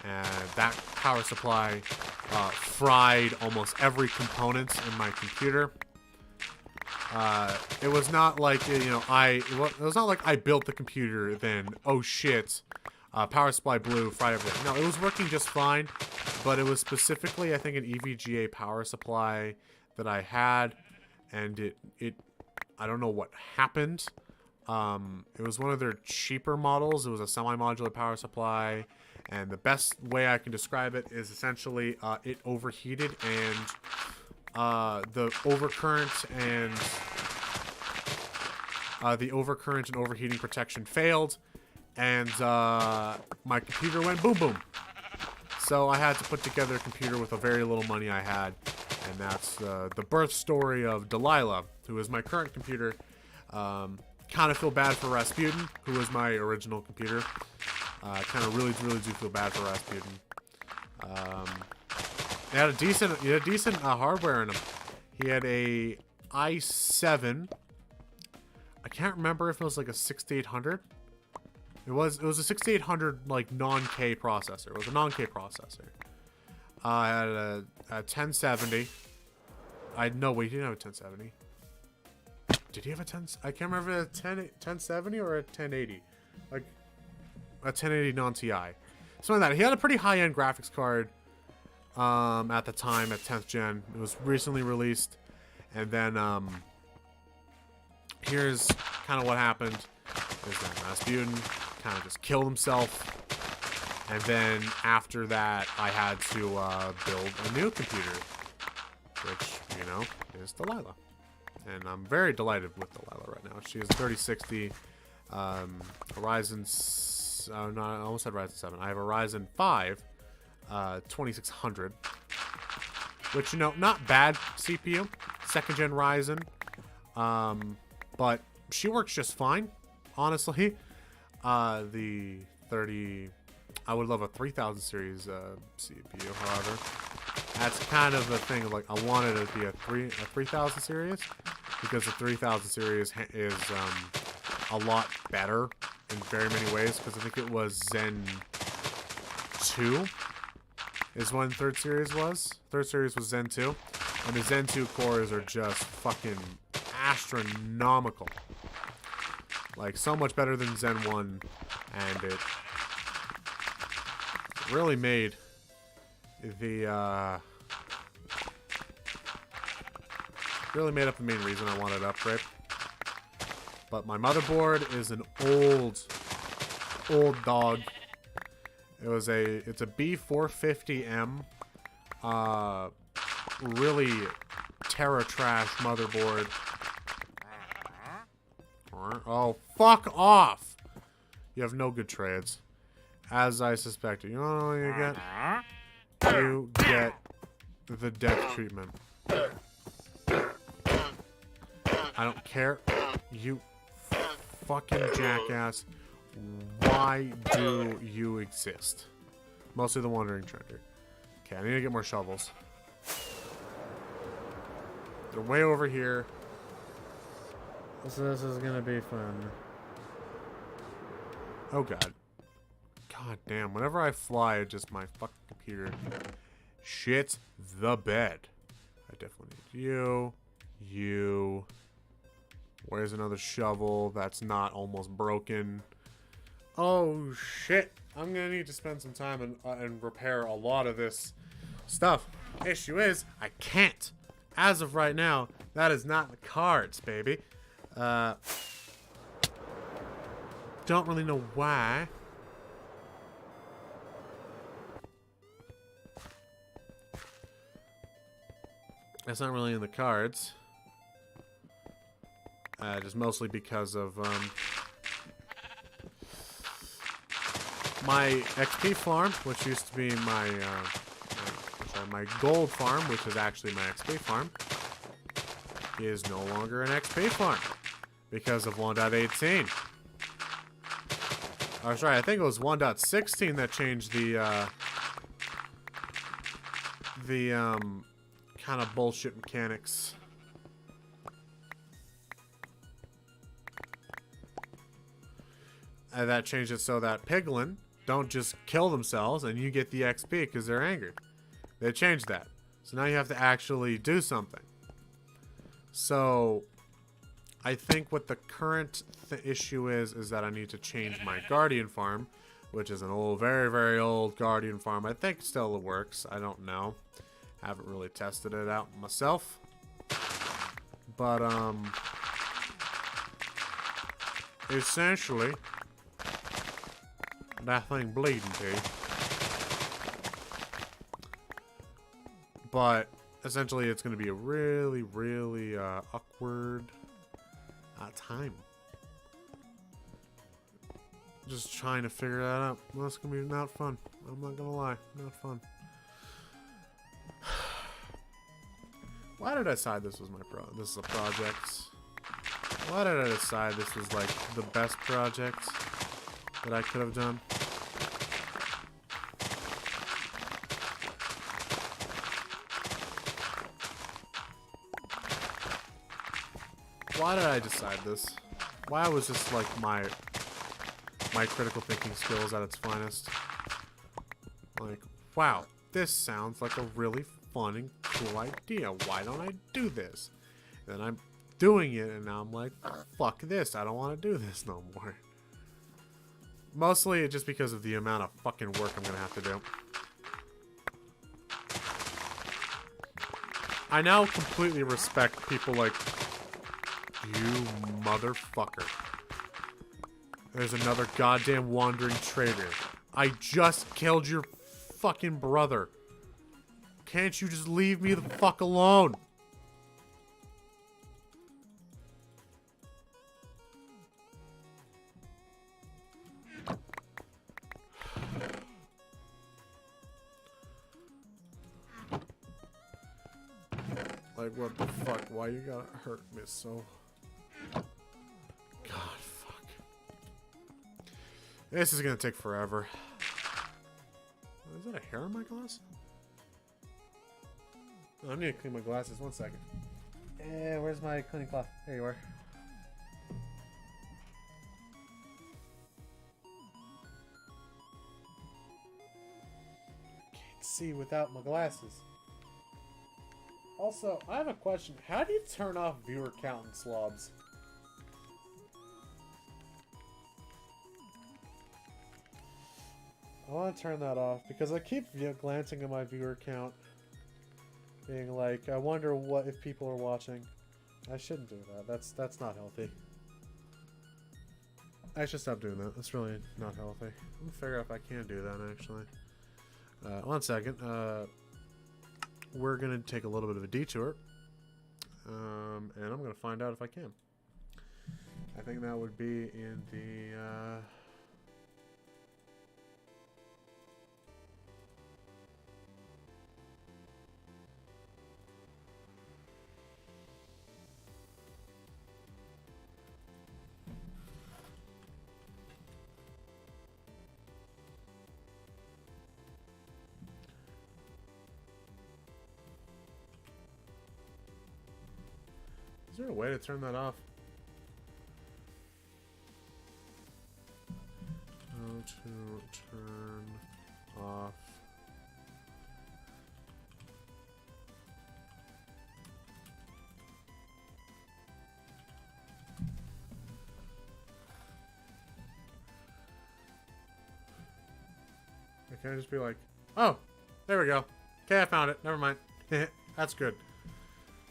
and that power supply fried almost every component in my computer. It was not like, you know, it was not like I built the computer, then, oh shit, power supply blew, fried everything. No, it was working just fine, but it was specifically, I think, an EVGA power supply that I had, and I don't know what happened. It was one of their cheaper models. It was a semi-modular power supply, and the best way I can describe it is essentially it overheated, and the overcurrent and overheating protection failed, and my computer went boom boom. So I had to put together a computer with a very little money I had, and that's the birth story of Delilah, who is my current computer. Kind of feel bad for Rasputin, who was my original computer. Kind of really do feel bad for Rasputin. He had a decent hardware in him. He had a i7. I can't remember if it was like a 6800. It was a 6800 like non-K processor. It was a non-K processor. I had a 1070. No, wait, he didn't have a 1070. Did he have a 10? I can't remember if it was a 1070 or a 1080. Like a 1080 non-TI. Something like that. He had a pretty high-end graphics card at the time, at 10th gen. It was recently released. And then here's kind of what happened. Is that Rasputin kind of just killed himself. And then after that, I had to build a new computer. Which, you know, is Delilah. And I'm very delighted with Delilah right now. She has 3060, Ryzen, no, I almost said Ryzen 7. I have a Ryzen 5, 2600, which, you know, not bad CPU, second gen Ryzen, but she works just fine, honestly. The 30, I would love a 3000 series CPU, however. That's kind of the thing, like, I wanted it to be a 3000 series, because the 3000 series is a lot better in very many ways, because I think it was Zen 2 is when third series was. Third series was Zen 2, and the Zen 2 cores are just fucking astronomical. Like, so much better than Zen 1, and it really made the really made up the main reason I wanted to upgrade. But my motherboard is an old dog. It's a B450M, really Terra trash motherboard. Oh, fuck off! You have no good trades, as I suspected. You know what you get? You get the death treatment. I don't care. You fucking jackass. Why do you exist? Mostly the Wandering Trender. Okay, I need to get more shovels. They're way over here. So this is gonna be fun. Oh god. God damn, whenever I fly, just my fucking computer shits the bed. I definitely need you. You. Where's another shovel that's not almost broken? Oh shit. I'm gonna need to spend some time and repair a lot of this stuff. Issue is, I can't. As of right now, that is not in the cards, baby. Don't really know why. That's not really in the cards. Just mostly because of my XP farm, which used to be my gold farm, which is actually my XP farm, is no longer an XP farm because of 1.18. Or sorry, I think it was 1.16 that changed the kind of bullshit mechanics. And that changed it so that piglin don't just kill themselves and you get the XP because they're angry. They changed that. So now you have to actually do something. So I think what the current issue is that I need to change my guardian farm, which is an old, very, very old guardian farm. I think still works. I don't know. Haven't really tested it out myself. But, essentially, that thing bleeding to you. But, essentially, it's going to be a really, really, awkward time. Just trying to figure that out. Well, that's going to be not fun. I'm not going to lie. Not fun. Why did I decide this was this is a project? Why did I decide this was like the best project that I could have done? Why did I decide this? Why was this like my critical thinking skills at its finest? Like, wow, this sounds like a really fun and cool idea. Why don't I do this? And then I'm doing it, and now I'm like, fuck this. I don't want to do this no more. Mostly just because of the amount of fucking work I'm gonna have to do. I now completely respect people like you, motherfucker. There's another goddamn wandering traitor. I just killed your fucking brother. Can't you just leave me the fuck alone? Like, what the fuck? Why you gotta hurt me so? God, fuck. This is gonna take forever. Is that a hair on my glass? Oh, I need to clean my glasses. 1 second. Where's my cleaning cloth? There you are. Can't see without my glasses. Also, I have a question. How do you turn off viewer count in slobs? I want to turn that off because I keep glancing at my viewer count, being like, I wonder what if people are watching. I shouldn't do that. That's not healthy. I should stop doing that. That's really not healthy. I'm gonna figure out if I can do that actually. 1 second. We're gonna take a little bit of a detour, and I'm gonna find out if I can. I think that would be in the. Is there a way to turn that off? How to turn off. Can I just be like, oh, there we go. Okay, I found it. Never mind. That's good.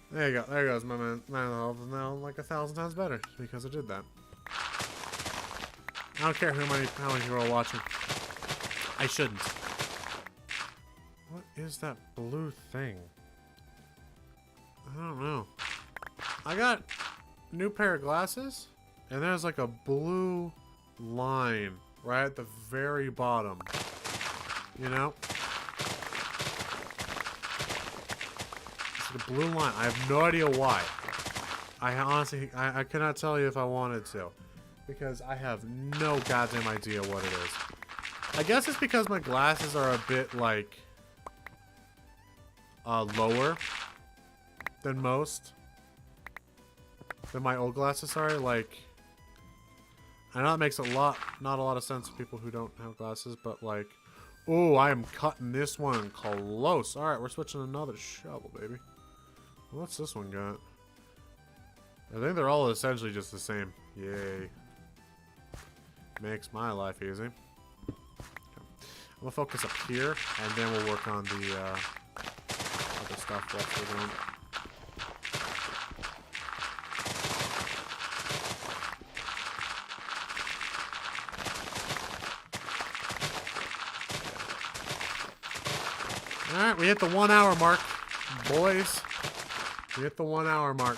There you go. There goes my mental health is now like 1,000 times better because I did that. I don't care how many people are watching. I shouldn't. What is that blue thing? I don't know. I got a new pair of glasses, and there's like a blue line right at the very bottom. You know? It's a blue line. I have no idea why. I honestly, I cannot tell you if I wanted to. because I have no goddamn idea what it is. I guess it's because my glasses are a bit, like, lower than most. Than my old glasses, sorry. Like, I know it makes not a lot of sense to people who don't have glasses, but, like, oh, I am cutting this one close. Alright, we're switching to another shovel, baby. What's this one got? I think they're all essentially just the same. Yay. Makes my life easy. Okay. I'm gonna focus up here, and then we'll work on the other stuff whilst we're doing. Alright, we hit the 1 hour mark, boys. We hit the 1 hour mark.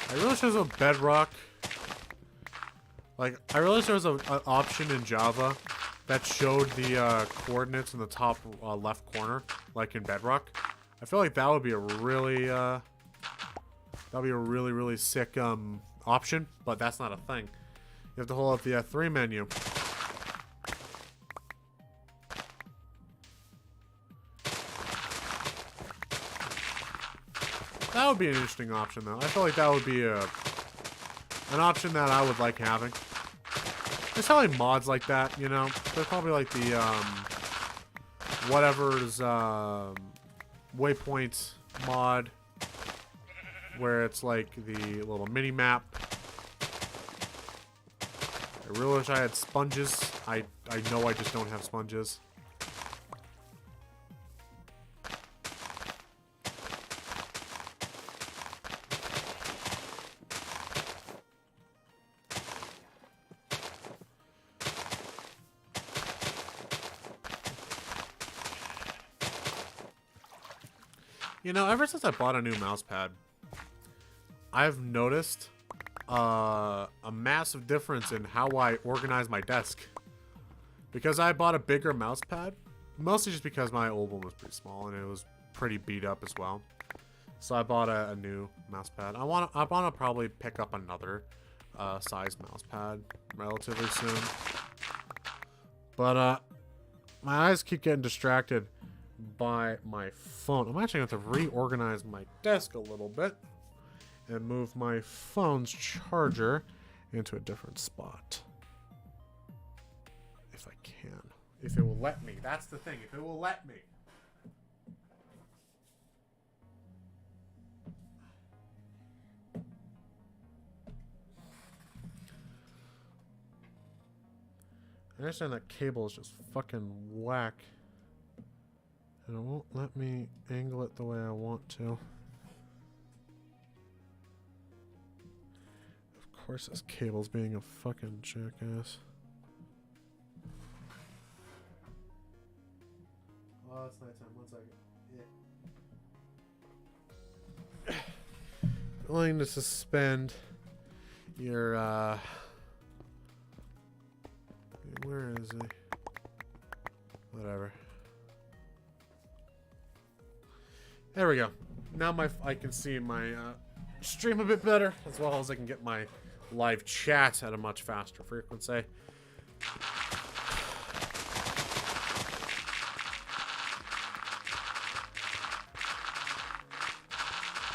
I realize there's a bedrock. Like, I realize there's an option in Java that showed the coordinates in the top left corner, like in Bedrock. I feel like that would be a really, really sick option, but that's not a thing. You have to hold up the F3 menu. That would be an interesting option, though. I feel like that would be an option that I would like having. There's probably mods like that, you know? There's probably like the, whatever's, waypoint mod, where it's like the little mini map. I really wish I had sponges. I know I just don't have sponges. You know, ever since I bought a new mouse pad, I've noticed a massive difference in how I organize my desk. Because I bought a bigger mouse pad, mostly just because my old one was pretty small and it was pretty beat up as well. So I bought a new mouse pad. I wanna probably pick up another size mouse pad relatively soon. But my eyes keep getting distracted by my phone. I'm actually going to have to reorganize my desk a little bit and move my phone's charger into a different spot. If I can. If it will let me. That's the thing. If it will let me. I understand that cable is just fucking whack. And it won't let me angle it the way I want to. Of course this cable's being a fucking jackass. Oh, it's nighttime. 1 second. Yeah. Willing to suspend your, where is he? Whatever. There we go. Now I can see my stream a bit better, as well as I can get my live chat at a much faster frequency.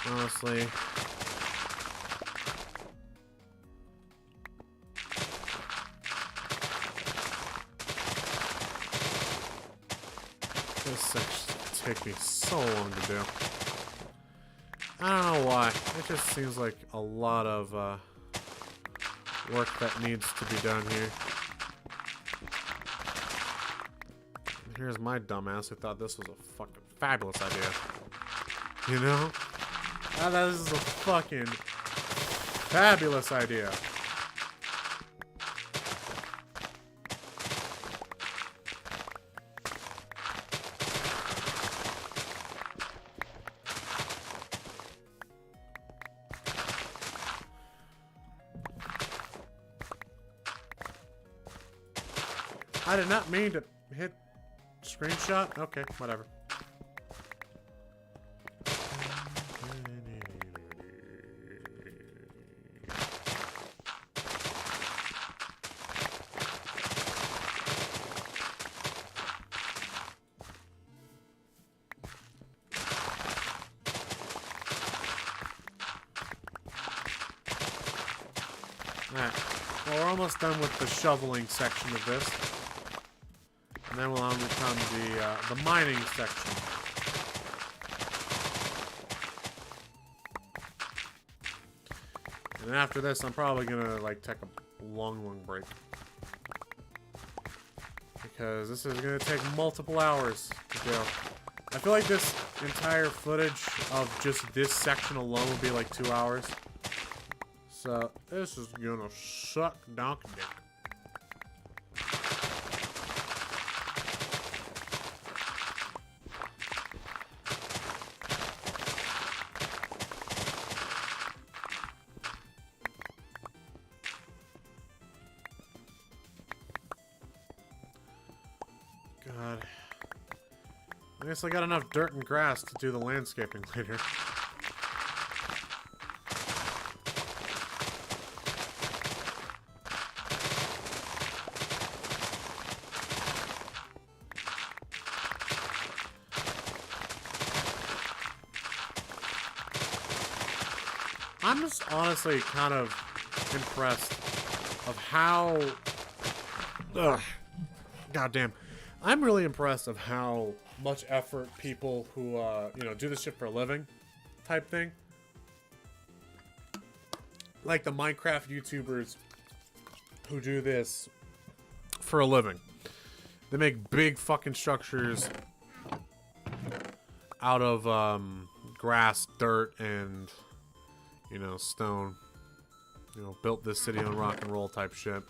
Honestly, this section take me so long to do. I don't know why. It just seems like a lot of work that needs to be done here. And here's my dumbass who thought this was a fucking fabulous idea. You know? I thought this is a fucking fabulous idea. I did not mean to hit Screenshot? Okay, whatever. Alright, well, we're almost done with the shoveling section of this. And then we'll become the mining section. And then after this, I'm probably gonna, like, take a long break. Because this is gonna take multiple hours to do. I feel like this entire footage of just this section alone will be like 2 hours. So, this is gonna suck donkey dick. God. I guess I got enough dirt and grass to do the landscaping later. I'm just honestly kind of impressed of how... Ugh. Goddamn. I'm really impressed of how much effort people who, you know, do this shit for a living type thing. Like the Minecraft YouTubers who do this for a living. They make big fucking structures out of, grass, dirt, and... you know, stone. You know, built this city on rock and roll type shit.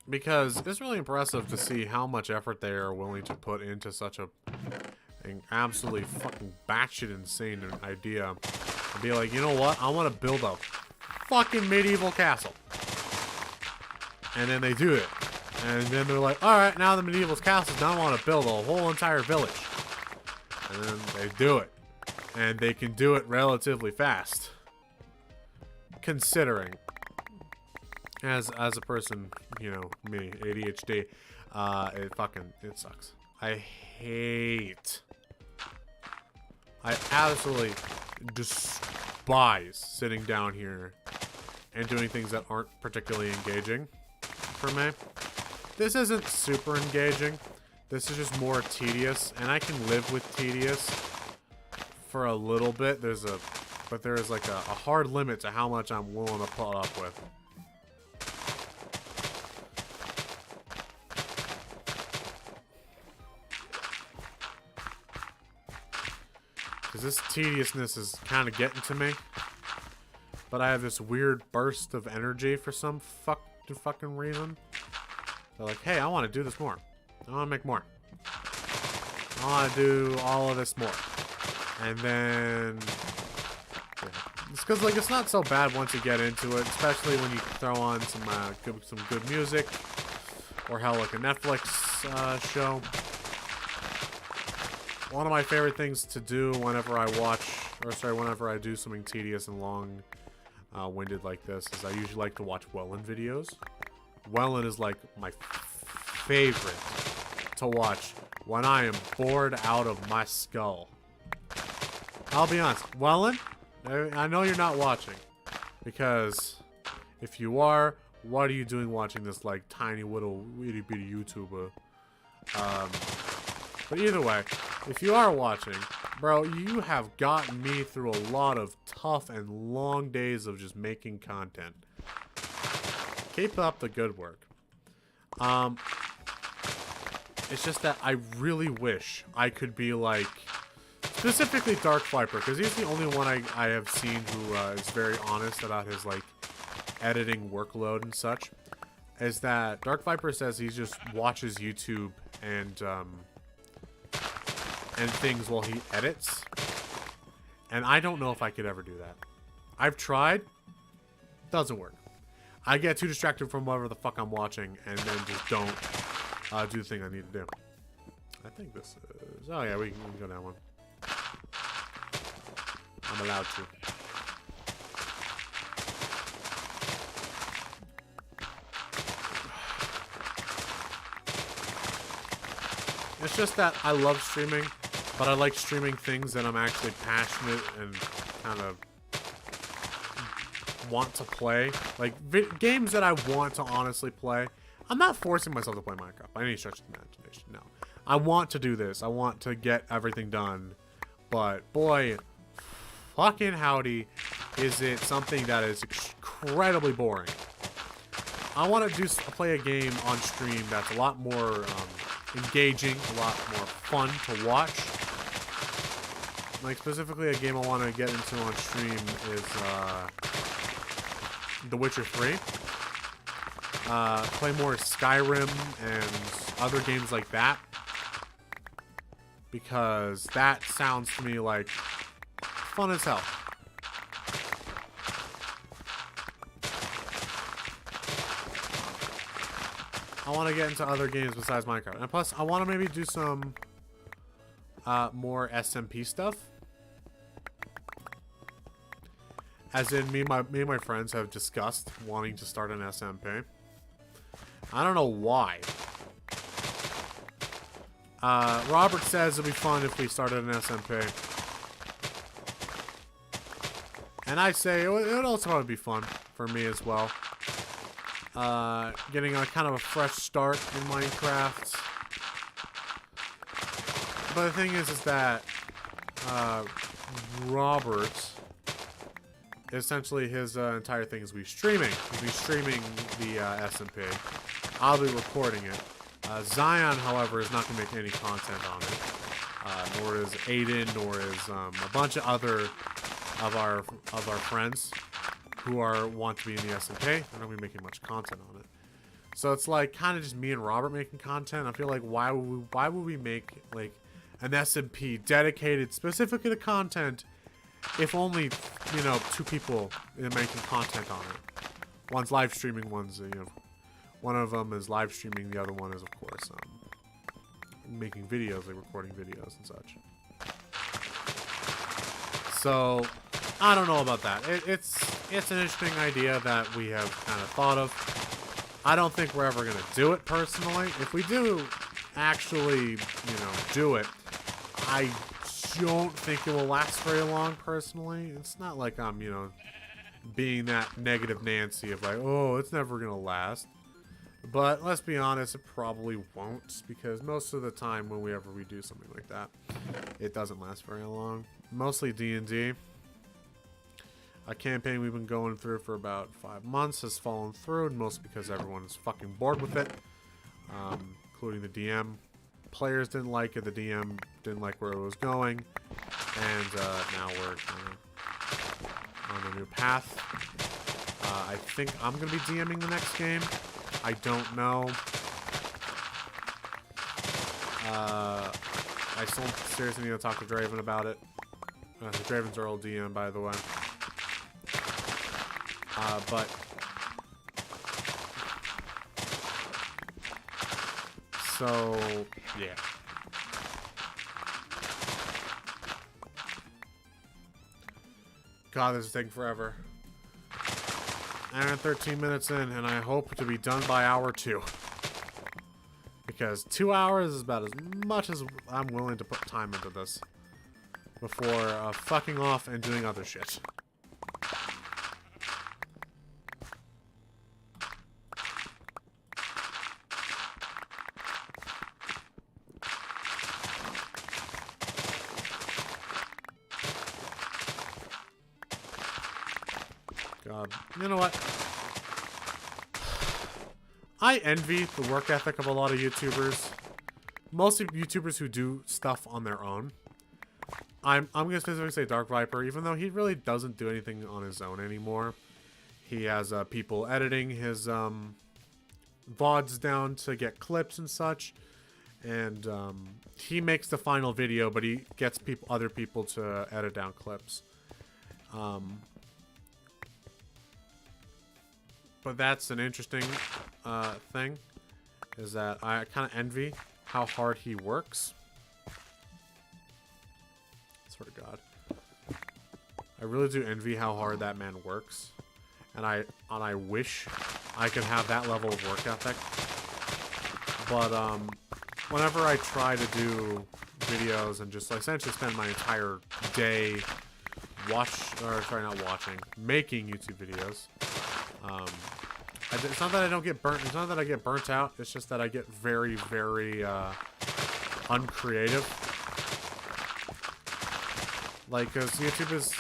Because it's really impressive to see how much effort they are willing to put into such an absolutely fucking batshit insane idea. And be like, you know what? I want to build a fucking medieval castle. And then they do it. And then they're like, alright, now the medieval castle's done, I want to build a whole entire village. And then they do it. And they can do it relatively fast. Considering. As a person, you know, me, ADHD, it sucks. I absolutely despise sitting down here and doing things that aren't particularly engaging for me. This isn't super engaging. This is just more tedious, and I can live with tedious for a little bit. But there is like a hard limit to how much I'm willing to put up with. Because this tediousness is kind of getting to me. But I have this weird burst of energy for some fucking reason. They're like, hey, I want to do this more. I want to make more. I want to do all of this more. And then... yeah. It's because, like, it's not so bad once you get into it. Especially when you throw on some good music. Or hell, like a Netflix show. One of my favorite things to do whenever I whenever I do something tedious and long-winded like this is I usually like to watch Welland videos. Welland is like my favorite to watch when I am bored out of my skull. I'll be honest, Welland, I know you're not watching, because if you are, what are you doing watching this like tiny little itty bitty YouTuber? But either way, if you are watching, bro, you have gotten me through a lot of tough and long days of just making content. Keep up the good work. It's just that I really wish I could be like, specifically Dark Viper, because he's the only one I have seen who is very honest about his like editing workload and such. Is that Dark Viper says he just watches YouTube and things while he edits, and I don't know if I could ever do that. I've tried, doesn't work. I get too distracted from whatever the fuck I'm watching and then just don't do the thing I need to do. I think this is... Oh yeah, we can go down one. I'm allowed to. It's just that I love streaming, but I like streaming things that I'm actually passionate and kind of want to play. Like, games that I want to honestly play. I'm not forcing myself to play Minecraft by any stretch of the imagination, no. I want to do this. I want to get everything done. But, boy, fucking howdy, is it something that is incredibly boring. I want to play a game on stream that's a lot more engaging, a lot more fun to watch. Like, specifically a game I want to get into on stream is The Witcher 3. Play more Skyrim and other games like that. Because that sounds to me like fun as hell. I want to get into other games besides Minecraft. And plus, I want to maybe do some more SMP stuff. As in, me and my friends have discussed wanting to start an SMP. I don't know why. Robert says it'd be fun if we started an SMP. And I say it would also probably be fun for me as well. Getting a kind of a fresh start in Minecraft. But the thing is that Robert, essentially his entire thing is streaming. He'll be streaming the SMP. I'll be recording it. Zion, however, is not going to make any content on it. Nor is Aiden, nor is a bunch of other of our friends who want to be in the SMP. They're not going to be making much content on it. So it's like kind of just me and Robert making content. I feel like why would we make like an SMP dedicated specifically to content if only, you know, 2 people are making content on it. One's live streaming, one's, you know, one of them is live streaming, the other one is, of course, making videos, like recording videos and such. So, I don't know about that. It's an interesting idea that we have kind of thought of. I don't think we're ever going to do it personally. If we do actually, you know, do it, I don't think it will last very long personally. It's not like I'm, you know, being that negative Nancy of like, oh, it's never going to last. But let's be honest, it probably won't, because most of the time whenever we do something like that, it doesn't last very long. Mostly D&D. A campaign we've been going through for about 5 months has fallen through, and mostly because everyone is fucking bored with it, including the DM. Players didn't like it, the DM didn't like where it was going, and now we're on a new path. I think I'm going to be DMing the next game. I don't know. I still seriously need to talk to Draven about it. Draven's our old DM, by the way. But so yeah. God, this is taking forever. And 13 minutes in, and I hope to be done by hour 2. Because 2 hours is about as much as I'm willing to put time into this before fucking off and doing other shit. God, you know what? I envy the work ethic of a lot of YouTubers. Mostly YouTubers who do stuff on their own. I'm gonna specifically say Dark Viper, even though he really doesn't do anything on his own anymore. He has people editing his VODs down to get clips and such, and he makes the final video, but he gets other people to edit down clips. But that's an interesting thing, is that I kind of envy how hard he works. Swear to God. I really do envy how hard that man works. And I wish I could have that level of work ethic. But whenever I try to do videos and just essentially spend my entire day making YouTube videos, it's not that I don't get burnt. It's not that I get burnt out. It's just that I get very, very uncreative. Like, because YouTube is,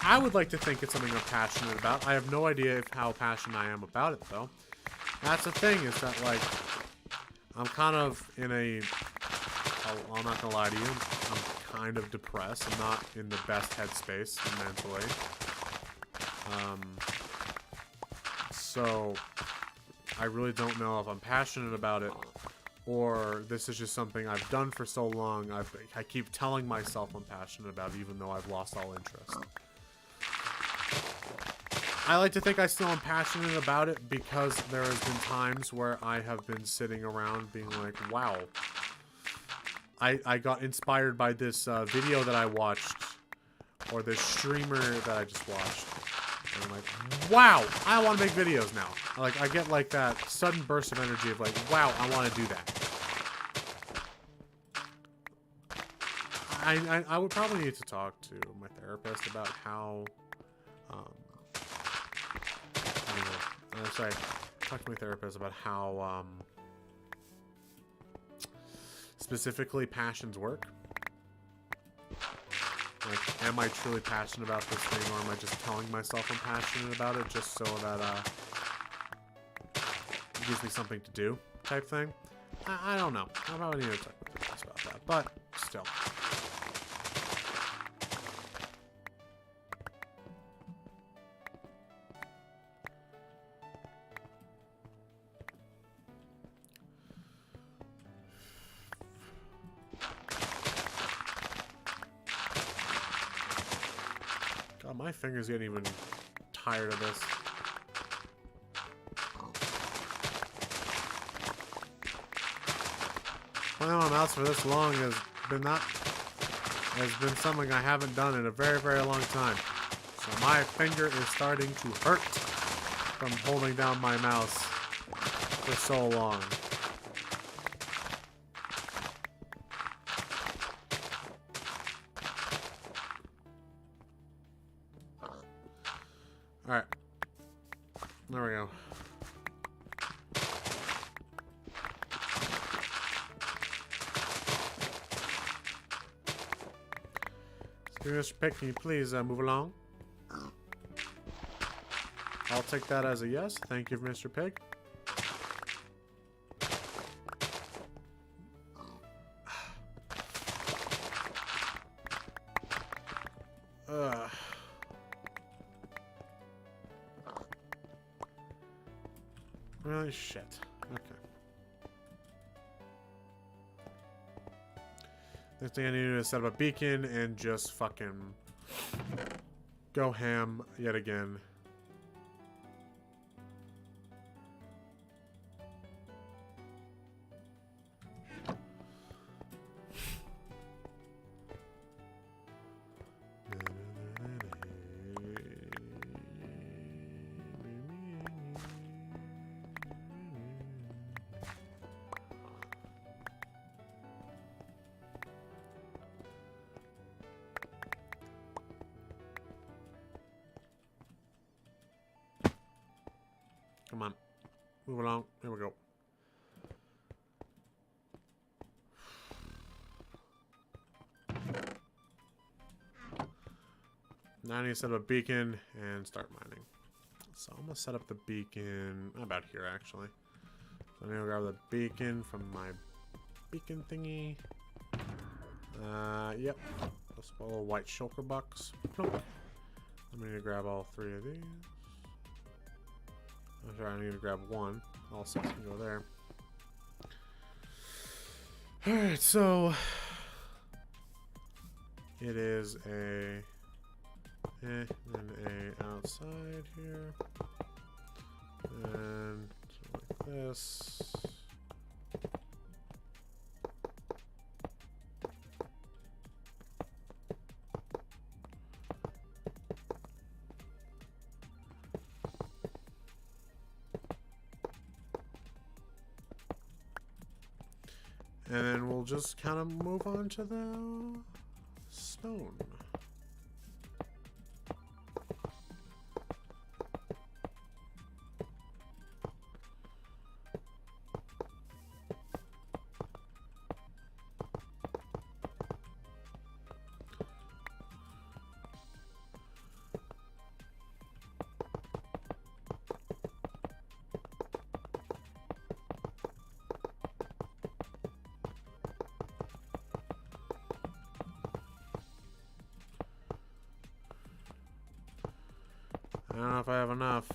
I would like to think it's something I'm passionate about. I have no idea how passionate I am about it, though. That's the thing, is that, like, I'm kind of in a, I'm not gonna lie to you, I'm kind of depressed. I'm not in the best headspace mentally. So I really don't know if I'm passionate about it, or this is just something I've done for so long. I keep telling myself I'm passionate about it, even though I've lost all interest. I like to think I still am passionate about it, because there has been times where I have been sitting around being like, wow, I got inspired by this video that I watched, or this streamer that I just watched. And I'm like, wow, I want to make videos now. Like, I get like that sudden burst of energy of like, wow, I want to do that. I would probably need to talk to my therapist about how, talk to my therapist about how, specifically passions work. Like, am I truly passionate about this thing, or am I just telling myself I'm passionate about it just so that, it gives me something to do, type thing? I don't know. I probably need to talk with my therapist about that, but still. God, my fingers getting even tired of this. Playing on mouse for this long has been something I haven't done in a very, very long time. So my finger is starting to hurt from holding down my mouse for so long. Alright. There we go. Mr. Pick, can you please move along? I'll take that as a yes. Thank you, Mr. Pig. Really? Shit. Okay. Next thing I need to do is set up a beacon and just fucking go ham yet again. Come on. Move along. Here we go. Now I need to set up a beacon and start mining. So I'm going to set up the beacon about here, actually. So I'm going to grab the beacon from my beacon thingy. Yep. This little white shulker box. Plunk. I'm going to grab all 3 of these. I'm sorry, I need to grab 1. All 6 can go there. Alright, so it is a and a outside here. And like this. And then we'll just kind of move on to the stone. I don't know if I have enough.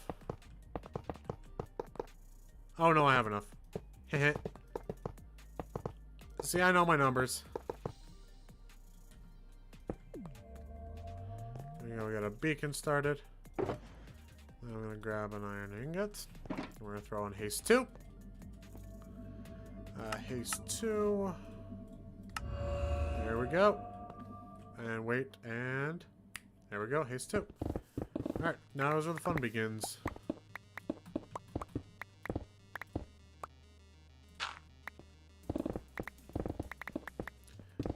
Oh, no, I have enough. Heh. See, I know my numbers. There we go, we got a beacon started. Then I'm gonna grab an iron ingot. We're gonna throw in haste 2. Haste 2. There we go. And wait, and there we go, haste 2. Alright, now is where the fun begins.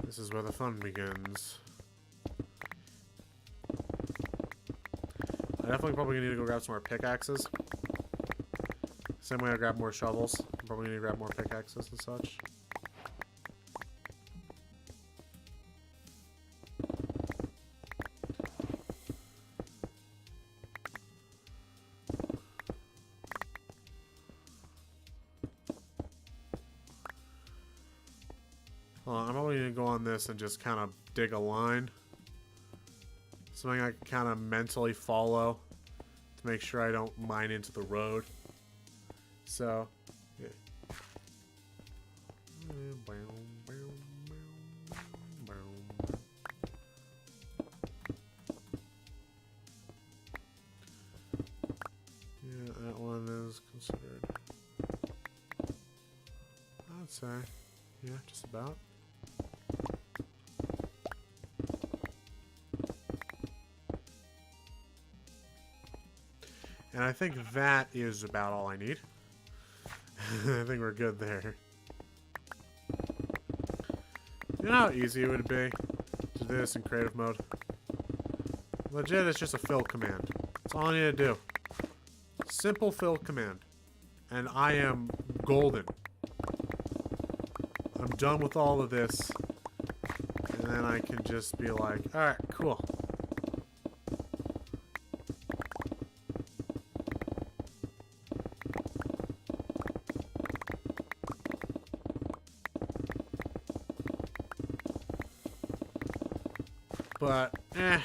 This is where the fun begins. I definitely probably need to go grab some more pickaxes. Same way I grab more shovels. Probably need to grab more pickaxes and such. I'm probably going to go on this and just kind of dig a line. Something I can kind of mentally follow to make sure I don't mine into the road. So, yeah. Yeah, that one is considered. I'd say, yeah, just about. And I think that is about all I need. I think we're good there. You know how easy it would be to do this in creative mode? Legit, it's just a fill command. That's all I need to do. Simple fill command. And I am golden. I'm done with all of this. And then I can just be like, alright, cool. But, I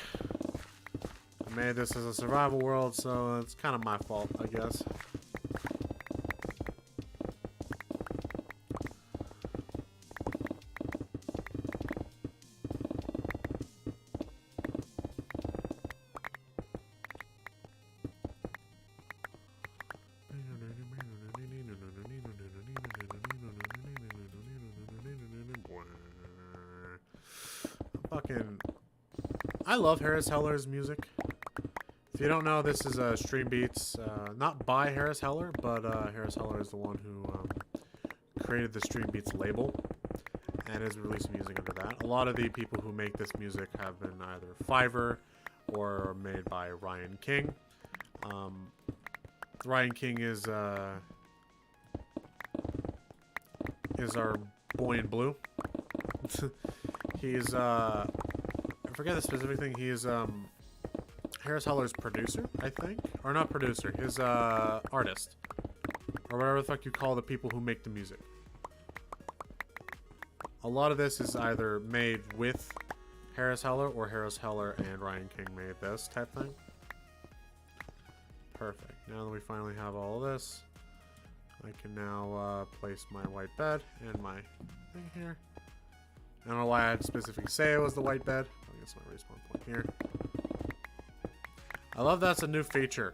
made this as a survival world, so it's kind of my fault, I guess. I love Harris Heller's music. If you don't know, this is Stream Beats, not by Harris Heller, but Harris Heller is the one who created the Stream Beats label and is releasing music under that. A lot of the people who make this music have been either Fiverr or made by Ryan King. Ryan King is our boy in blue. He's I forget the specific thing. He is Harris Heller's producer, I think, or not producer. His artist, or whatever the fuck you call the people who make the music. A lot of this is either made with Harris Heller or Harris Heller and Ryan King made this type thing. Perfect. Now that we finally have all of this, I can now place my white bed and my thing here. I don't know why I had to specifically say it was the white bed. I guess my respawn point here. I love that's a new feature.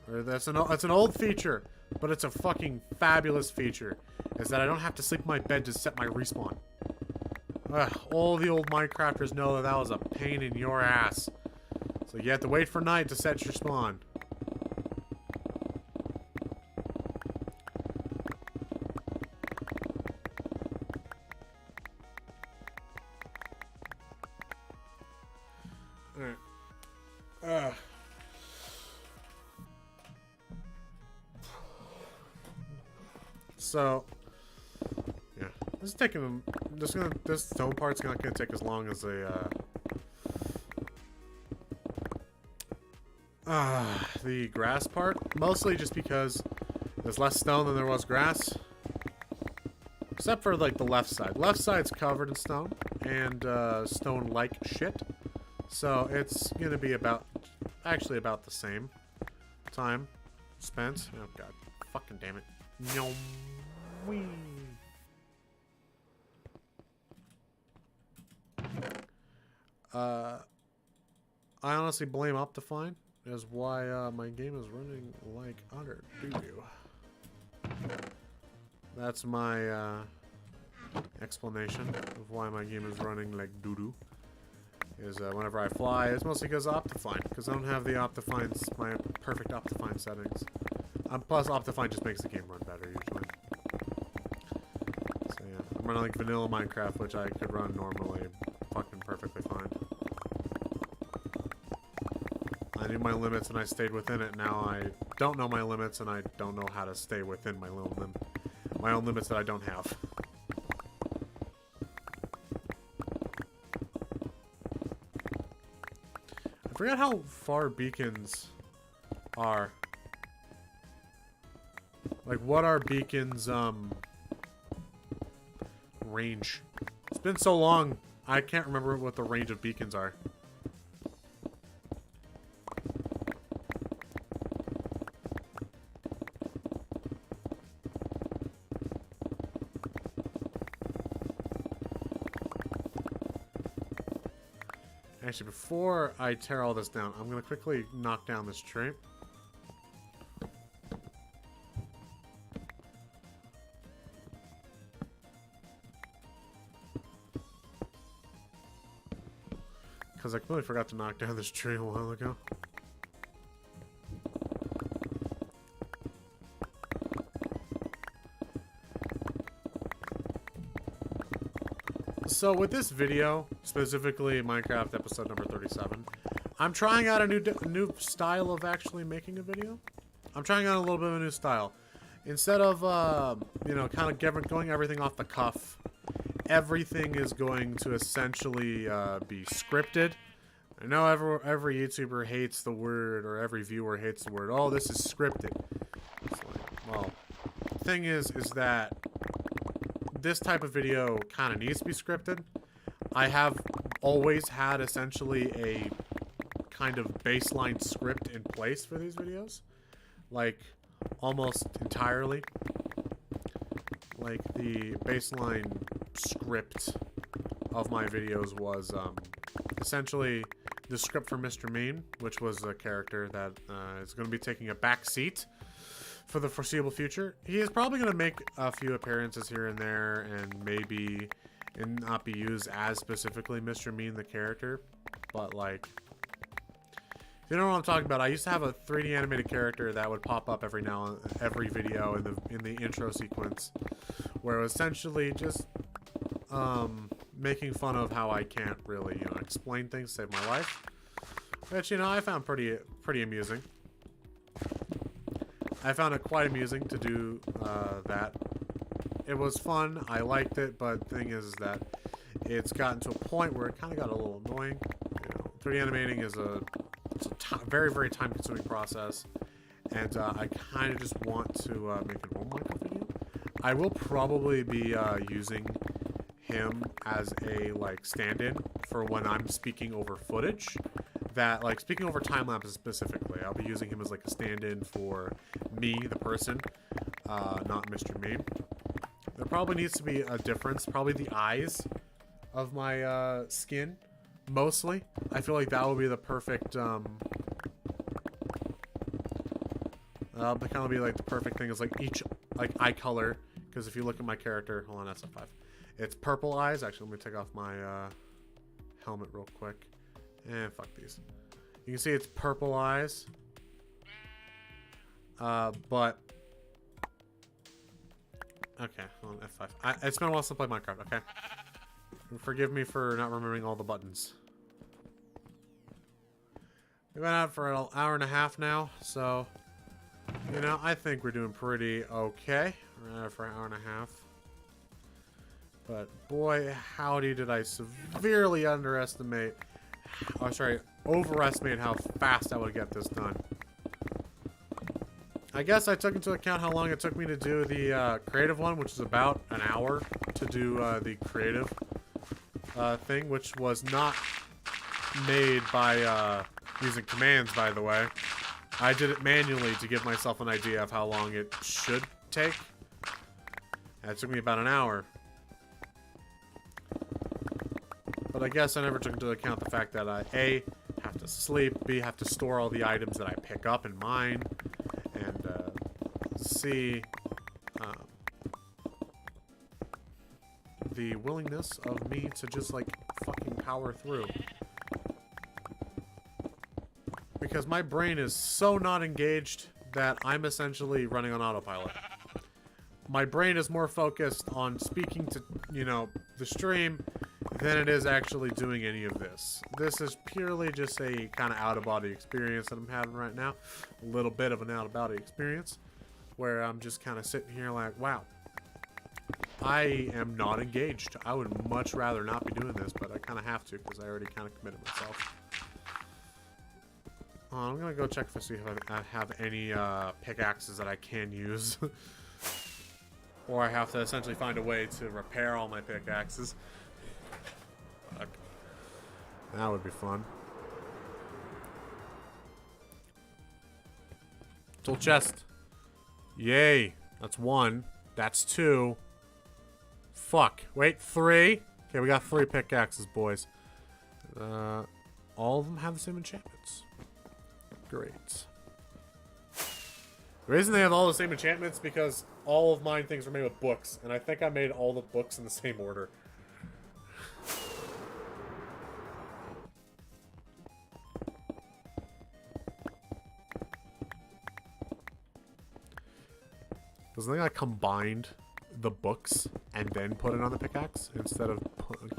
or that's an old feature, but it's a fucking fabulous feature, is that I don't have to sleep in my bed to set my respawn. Ugh, all the old Minecrafters know that that was a pain in your ass. So you have to wait for night to set your spawn. Alright. So, yeah, this is taking. This stone part's not gonna take as long as the grass part. Mostly just because there's less stone than there was grass, except for like the left side. Left side's covered in stone and stone-like shit. So it's gonna be actually about the same time spent. Oh god, fucking damn it! No. Whee. I honestly blame Optifine as why my game is running like utter doo-doo. That's my explanation of why my game is running like doo-doo. Is whenever I fly, it's mostly because of Optifine, because I don't have the my perfect Optifine settings. Plus, Optifine just makes the game run better usually. So yeah, I'm running like vanilla Minecraft, which I could run normally, fucking perfectly fine. I knew my limits and I stayed within it. Now I don't know my limits and I don't know how to stay within my own limits that I don't have. I forget how far beacons are. Like, what are beacons, range? It's been so long, I can't remember what the range of beacons are. Actually, before I tear all this down, I'm going to quickly knock down this tree. Because I completely forgot to knock down this tree a while ago. So with this video, specifically Minecraft episode number 37, I'm trying out a new style of actually making a video. I'm trying out a little bit of a new style. Instead of, you know, kind of going everything off the cuff, everything is going to essentially be scripted. I know every YouTuber hates the word, or every viewer hates the word, oh, this is scripted. It's like, well, the thing is that this type of video kind of needs to be scripted. I have always had essentially a kind of baseline script in place for these videos. Like, almost entirely. Like, the baseline script of my videos was essentially the script for Mr. Meme, which was a character that is going to be taking a back seat for the foreseeable future. He is probably going to make a few appearances here and there, and maybe not be used as specifically Mr. Meme the character, but like, if you know what I'm talking about, I used to have a 3D animated character that would pop up every video in the intro sequence, where it was essentially just making fun of how I can't really, you know, explain things to save my life, which, you know, I found pretty amusing. I found it quite amusing to do that. It was fun, I liked it, but the thing is that it's gotten to a point where it kind of got a little annoying. You know, 3D animating is it's a very, very time-consuming process, and I kind of just want to make an own Minecraft video. I will probably be using him as a, like, stand-in for when I'm speaking over footage. That, like, speaking over time-lapses specifically, I'll be using him as, like, a stand-in for me, the person, not Mr. Meme. There probably needs to be a difference. Probably the eyes of my skin, mostly. I feel like that would be the perfect That kind of be like the perfect thing is like each like eye color. Because if you look at my character, hold on, that's a 5. It's purple eyes. Actually, let me take off my helmet real quick. And fuck these. You can see it's purple eyes. But okay, hold on, F5. It's been a while since I played Minecraft. Okay, forgive me for not remembering all the buttons. We've been out for an hour and a half now, so you know I think we're doing pretty okay. We're out for an hour and a half. But boy, howdy did I severely overestimate how fast I would get this done. I guess I took into account how long it took me to do the creative one, which is about an hour to do the creative thing, which was not made by using commands, by the way. I did it manually to give myself an idea of how long it should take. And it took me about an hour. But I guess I never took into account the fact that I, A, have to sleep, B, have to store all the items that I pick up in mine, and C, the willingness of me to just, like, fucking power through. Because my brain is so not engaged that I'm essentially running on autopilot. My brain is more focused on speaking to, you know, the stream than it is actually doing any of this. This is purely just a kind of out-of-body experience that I'm having right now. A little bit of an out-of-body experience where I'm just kind of sitting here like, wow, I am not engaged. I would much rather not be doing this, but I kind of have to because I already kind of committed myself. I'm going to go check to see if I have any pickaxes that I can use. Or I have to essentially find a way to repair all my pickaxes. Fuck. That would be fun. Tool chest. Yay. That's 1. That's 2. Fuck. Wait, 3. Okay, we got 3 pickaxes, boys. All of them have the same enchantments. Great. The reason they have all the same enchantments because all of mine things are made with books, and I think I made all the books in the same order. Because I think I combined the books and then put it on the pickaxe instead of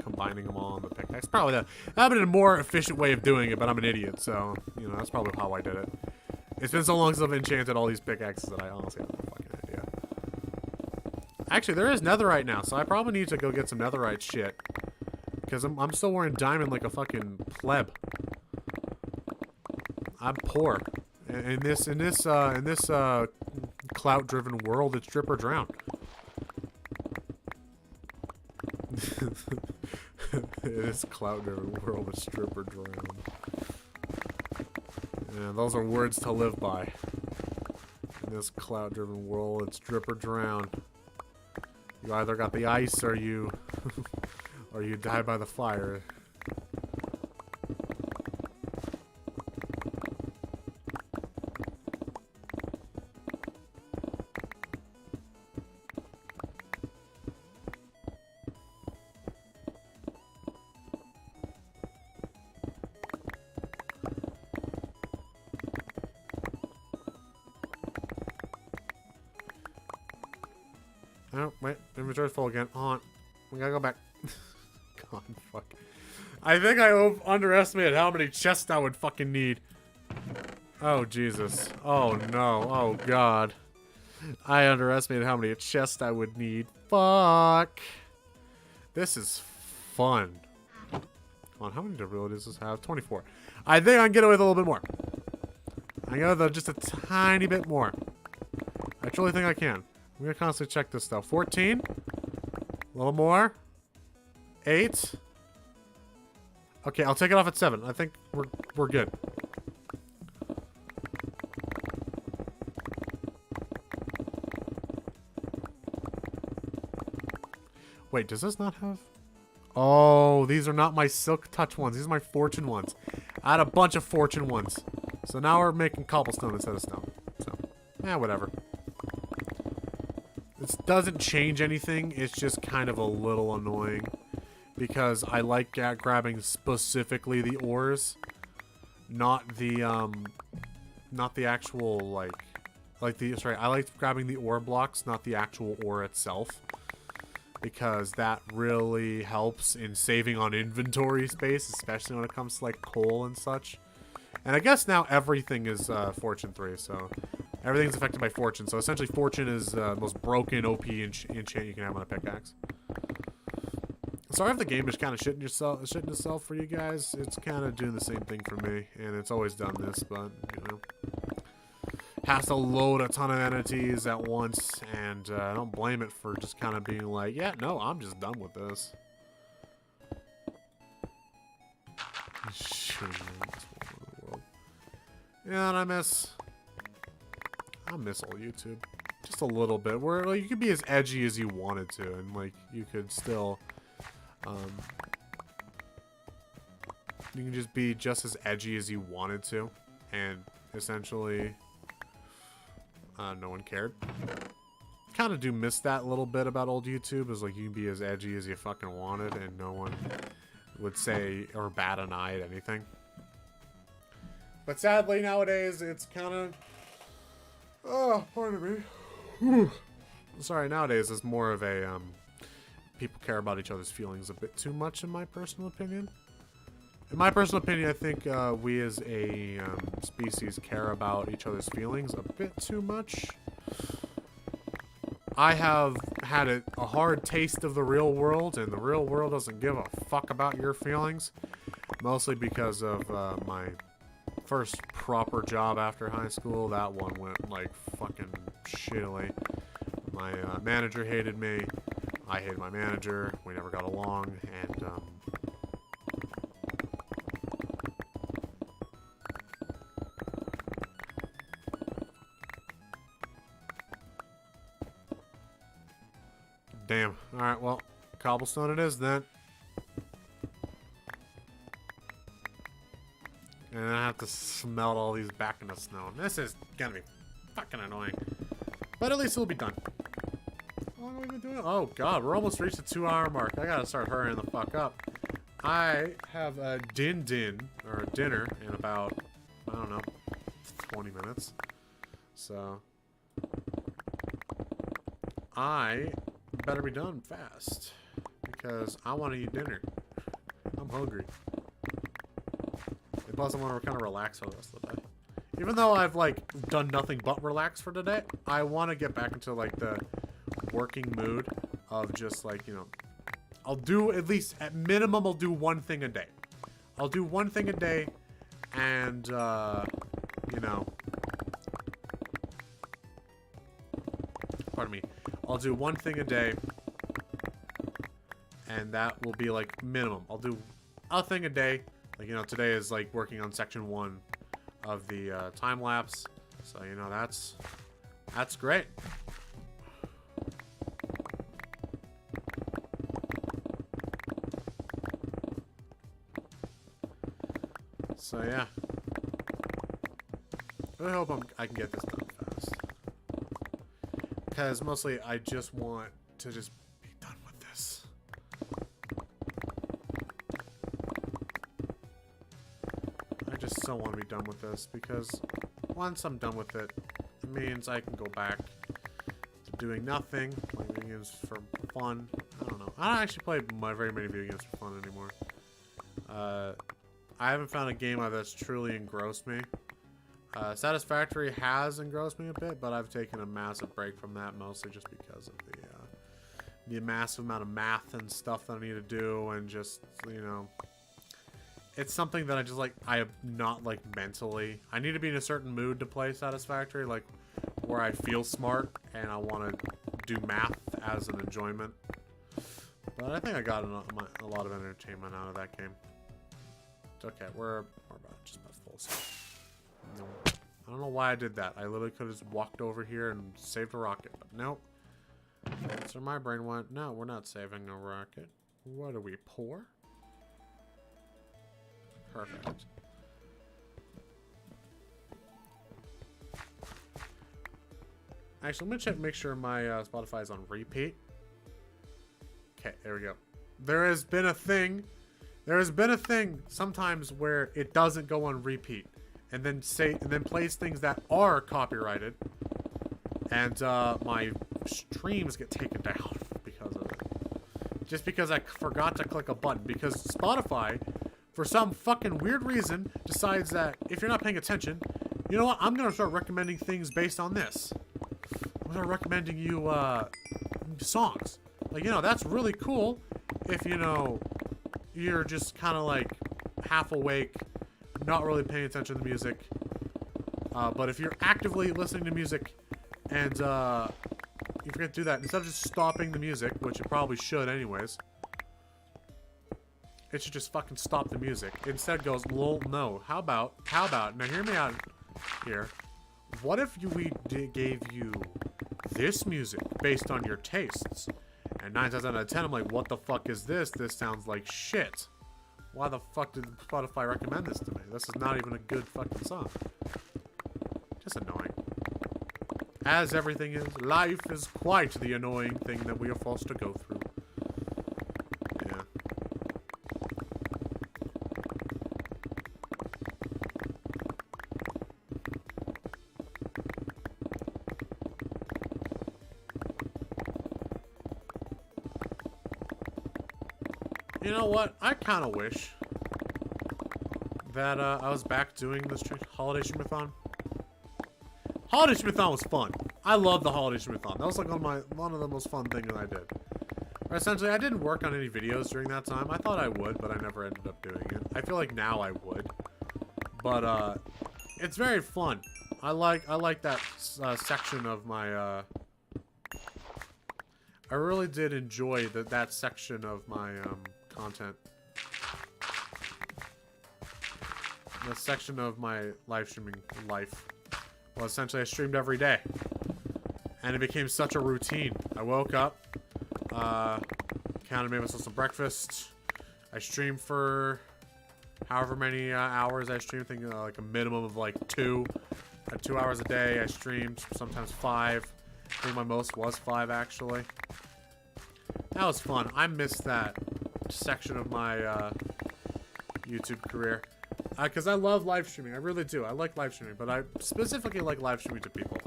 combining them all on the pickaxe. Probably that would have been a more efficient way of doing it, but I'm an idiot, so, you know, that's probably how I did it. It's been so long since I've enchanted all these pickaxes that I honestly have no fucking idea. Actually, there is netherite now, so I probably need to go get some netherite shit. Because I'm still wearing diamond like a fucking pleb. I'm poor. In this clout-driven world, it's drip or drown. In this clout-driven world, it's drip or drown. Yeah, those are words to live by. In this cloud-driven world, it's drip or drown. You either got the ice or you or you die by the fire. Oh, wait. Inventory's full again. Hold on. We gotta go back. God, fuck. I think I underestimated how many chests I would fucking need. Oh, Jesus. Oh, no. Oh, God. I underestimated how many chests I would need. Fuck. This is fun. Come on, how many abilities does this have? 24. I think I can get away with a little bit more. I can get away with just a tiny bit more. I truly think I can. I'm gonna constantly check this stuff. 14. A little more. 8. Okay, I'll take it off at 7. I think we're good. Wait, does this not have? Oh, these are not my silk touch ones. These are my fortune ones. I had a bunch of fortune ones. So now we're making cobblestone instead of stone. So Whatever. This doesn't change anything. It's just kind of a little annoying. Because I like grabbing specifically the ores. Not the actual, sorry, I like grabbing the ore blocks, not the actual ore itself. Because that really helps in saving on inventory space, especially when it comes to, like, coal and such. And I guess now everything is Fortune 3, so everything's affected by Fortune. So essentially Fortune is the most broken OP enchant you can have on a pickaxe. Sorry if the game is kind of shitting itself for you guys. It's kind of doing the same thing for me, and it's always done this, but, you know. Has to load a ton of entities at once, and I don't blame it for just kind of being like, yeah, no, I'm just done with this. Yeah, and I miss old YouTube. Just a little bit. Where, like, you could be as edgy as you wanted to, and, like, you could still, you can just be just as edgy as you wanted to, and essentially, no one cared. Kind of do miss that a little bit about old YouTube, is like, you can be as edgy as you fucking wanted, and no one would say or bat an eye at anything. But sadly, nowadays, it's kind of... Oh, pardon me. Whew. Sorry, nowadays, it's more of a, people care about each other's feelings a bit too much, in my personal opinion. In my personal opinion, I think we as a species care about each other's feelings a bit too much. I have had a hard taste of the real world, and the real world doesn't give a fuck about your feelings. Mostly because of my first proper job after high school. That one went like fucking shittily. My manager hated me. I hated my manager. We never got along, and damn. Alright, well, cobblestone it is then. And I have to smelt all these back in the snow. And this is gonna be fucking annoying. But at least it'll be done. How long have we been doing it? Oh god, we're almost reached the 2-hour mark. I gotta start hurrying the fuck up. I have a dinner in about, I don't know, 20 minutes. So I better be done fast. Because I want to eat dinner. I'm hungry. And plus I want to kind of relax for the rest of the day. Even though I've like done nothing but relax for today, I want to get back into like the working mood of just like, you know, I'll do at least, at minimum, I'll do one thing a day. I'll do one thing a day and, you know, pardon me, I'll do one thing a day and that will be like minimum. I'll do a thing a day. Like, you know, today is like working on section 1 of the time lapse. So, you know, that's great. So, yeah. I really hope I can get this done fast. Because mostly I just want to just be done with this. I just so want to be done with this because once I'm done with it, it means I can go back to doing nothing, playing video games for fun. I don't know. I don't actually play very many video games for fun anymore. I haven't found a game that's truly engrossed me. Satisfactory has engrossed me a bit, but I've taken a massive break from that, mostly just because of the massive amount of math and stuff that I need to do, and just, you know, it's something that I just, like, I am not, like, mentally. I need to be in a certain mood to play Satisfactory, like, where I feel smart, and I want to do math as an enjoyment. But I think I got a lot of entertainment out of that game. It's okay, we're about just about full. So. No. I don't know why I did that. I literally could have just walked over here and saved a rocket, but nope. So my brain went, no, we're not saving a rocket. What are we, poor? Perfect. Actually, let me check, make sure my Spotify is on repeat. Okay, there we go. There has been a thing sometimes where it doesn't go on repeat, and then plays things that are copyrighted, and my streams get taken down because of it. Just because I forgot to click a button, because Spotify, for some fucking weird reason, decides that if you're not paying attention, you know what? I'm gonna start recommending things based on this. I'm gonna start recommending you songs. Like, you know, that's really cool if, you know, you're just kind of like half awake, not really paying attention to the music. But if you're actively listening to music and you forget to do that, instead of just stopping the music, which it probably should anyways, it should just fucking stop the music. Instead it goes, lol, no. How about, now hear me out here. What if we gave you this music based on your tastes? And 9 times out of 10, I'm like, what the fuck is this? This sounds like shit. Why the fuck did Spotify recommend this to me? This is not even a good fucking song. Just annoying. As everything is, life is quite the annoying thing that we are forced to go through. Yeah. You know what? I kind of wish that I was back doing this holiday streamathon. Holiday streamathon was fun. I love the holiday streamathon. That was like one of the most fun things I did. Or essentially, I didn't work on any videos during that time. I thought I would, but I never ended up doing it. I feel like now I would, but it's very fun. I like that section of my. I really did enjoy that section of my content. The section of my live streaming life. Well, essentially, I streamed every day. And it became such a routine. I woke up, made myself some breakfast. I streamed for however many hours I streamed. I think like a minimum of like 2. 2 hours a day I streamed, sometimes 5. I think my most was 5, actually. That was fun. I missed that section of my YouTube career. Because I love live streaming. I really do. I like live streaming, but I specifically like live streaming to people.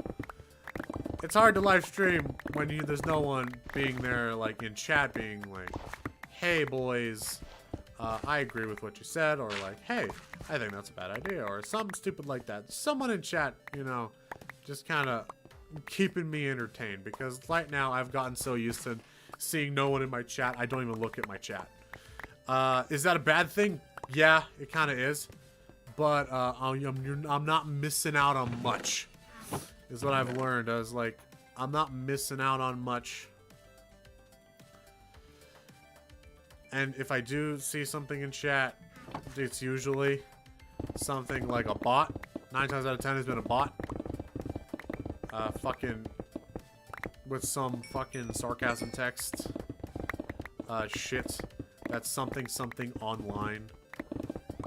It's hard to live stream when there's no one being there, like, in chat being like, hey, boys, I agree with what you said, or like, hey, I think that's a bad idea, or something stupid like that. Someone in chat, you know, just kind of keeping me entertained, because right now I've gotten so used to seeing no one in my chat, I don't even look at my chat. Is that a bad thing? Yeah, it kind of is. But I'm not missing out on much, is what I've learned. I was like, I'm not missing out on much. And if I do see something in chat, it's usually something like a bot. 9 times out of 10 has been a bot. Fucking with some fucking sarcasm text. Shit. That's something online.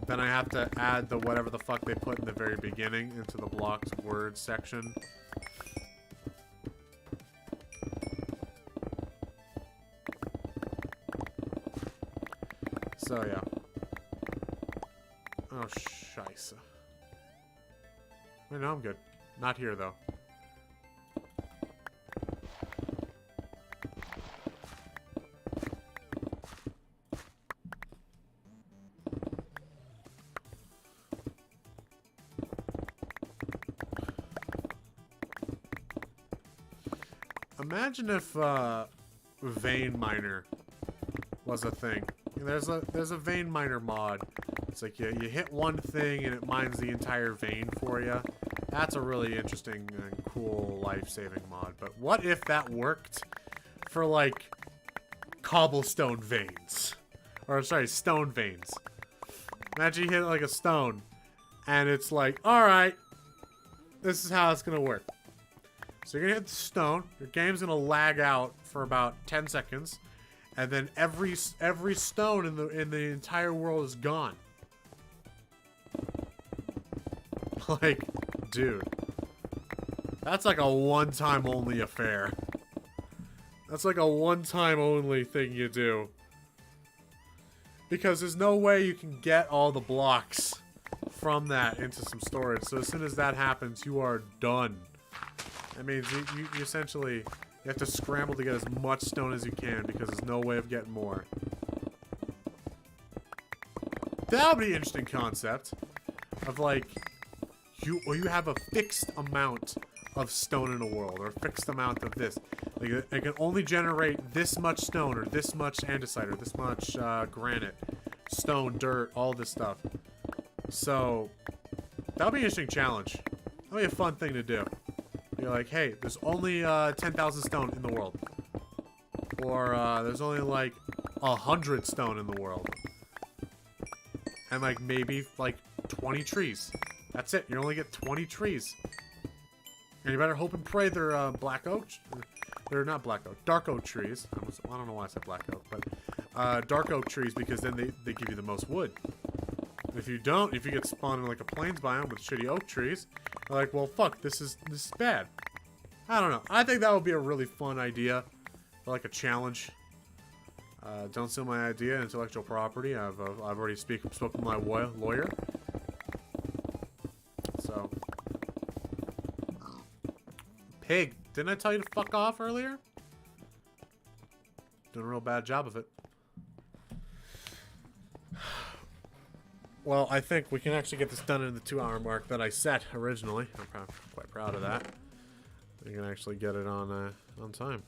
Then I have to add the whatever the fuck they put in the very beginning into the blocked words section. So yeah. Oh, scheisse. Wait, no, I'm good. Not here, though. Imagine if vein miner was a thing. There's a vein miner mod. It's like you hit one thing and it mines the entire vein for you. That's a really interesting and cool life-saving mod. But what if that worked for like cobblestone veins? Or sorry, stone veins. Imagine you hit like a stone and it's like, alright, this is how it's gonna work. So you're gonna hit the stone, your game's gonna lag out for about 10 seconds, and then every stone in the entire world is gone. Like, dude. That's like a one-time only affair. That's like a one-time only thing you do. Because there's no way you can get all the blocks from that into some storage. So as soon as that happens, you are done. That means you essentially, you have to scramble to get as much stone as you can because there's no way of getting more. That would be an interesting concept. Of like, you have a fixed amount of stone in a world, or a fixed amount of this. Like, it can only generate this much stone, or this much andesite, or this much granite, stone, dirt, all this stuff. So, that would be an interesting challenge. That would be a fun thing to do. You're like, hey, there's only 10,000 stone in the world. Or there's only like 100 stone in the world. And like maybe like 20 trees. That's it. You only get 20 trees. And you better hope and pray they're black oak. They're not black oak. Dark oak trees. I don't know why I said black oak, but dark oak trees, because then they give you the most wood. And if you don't, if you get spawned in like a plains biome with shitty oak trees, you're like, well, fuck, this is bad. I don't know. I think that would be a really fun idea for like a challenge. Don't steal my idea, intellectual property. I've already spoken with my lawyer. So, pig, didn't I tell you to fuck off earlier? Doing a real bad job of it. Well, I think we can actually get this done in the 2-hour mark that I set originally. I'm quite proud of that. We can actually get it on time.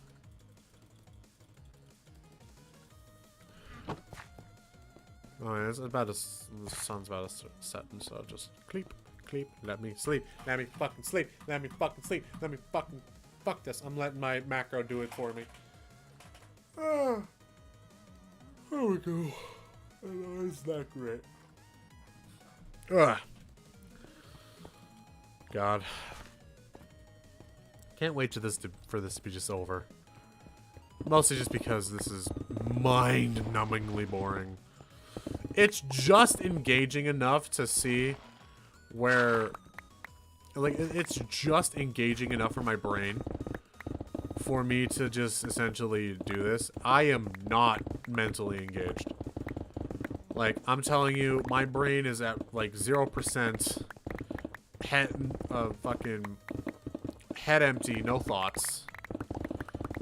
Oh, yeah, it's about to, the sun's about to set, and so just cleep, let me sleep, let me fucking sleep, let me fucking sleep, let me fucking, fuck this. I'm letting my macro do it for me. There we go. Isn't that great? Ugh. God. Can't wait for this to be just over. Mostly just because this is mind-numbingly boring. It's just engaging enough to see where... Like, it's just engaging enough for my brain for me to just essentially do this. I am not mentally engaged. Like, I'm telling you, my brain is at, like, 0% fucking head empty, no thoughts.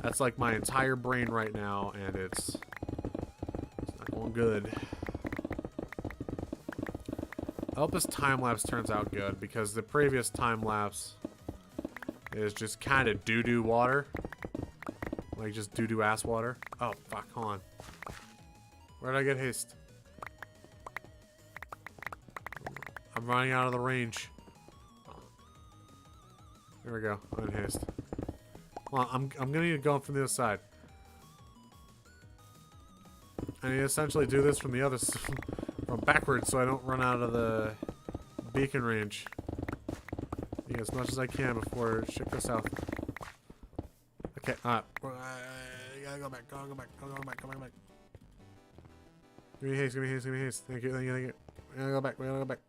That's, like, my entire brain right now, and it's not going good. I hope this time-lapse turns out good, because the previous time-lapse is just kind of doo-doo water. Like, just doo-doo ass water. Oh, fuck, hold on. Where did I get haste? I'm running out of the range. There we go. I'm in haste. Well, I'm gonna need to go from the other side. I need to essentially do this from the other from backwards, so I don't run out of the beacon range. Yeah, as much as I can before shit goes south. Okay. You gotta go back. Go back. Go back. Give me haste. Give me haste. Give me haste. Thank you. Thank you. Thank you. We gotta go back. We gotta go back.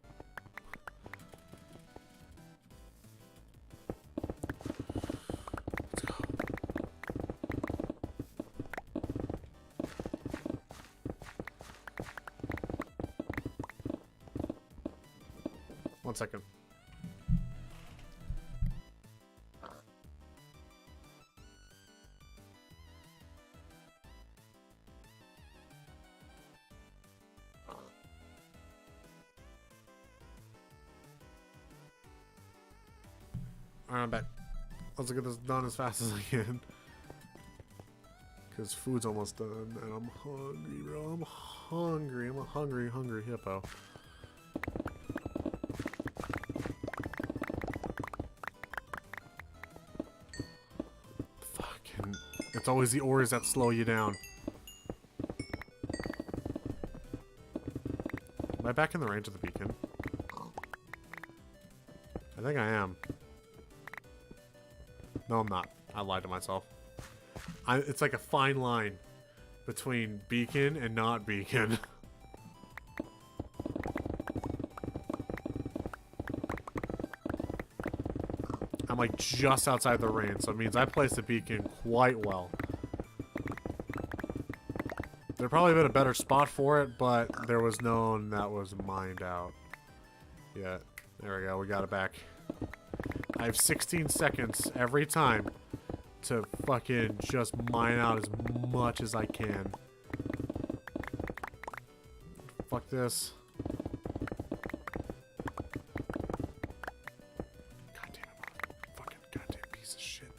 Let's go. 1 second. Alright, I'm back. Let's get this done as fast as I can. Because food's almost done, and I'm hungry, bro. I'm hungry. I'm a hungry hippo. Fucking... It's always the ores that slow you down. Am I back in the range of the beacon? I think I am. No, I'm not. I lied to myself. It's like a fine line between beacon and not beacon. I'm like just outside the range, so it means I placed the beacon quite well. There'd probably been a better spot for it, but there was none that was mined out. Yeah, there we go. We got it back. I have 16 seconds every time to fucking just mine out as much as I can. Fuck this. Goddamn it, fucking goddamn piece of shit.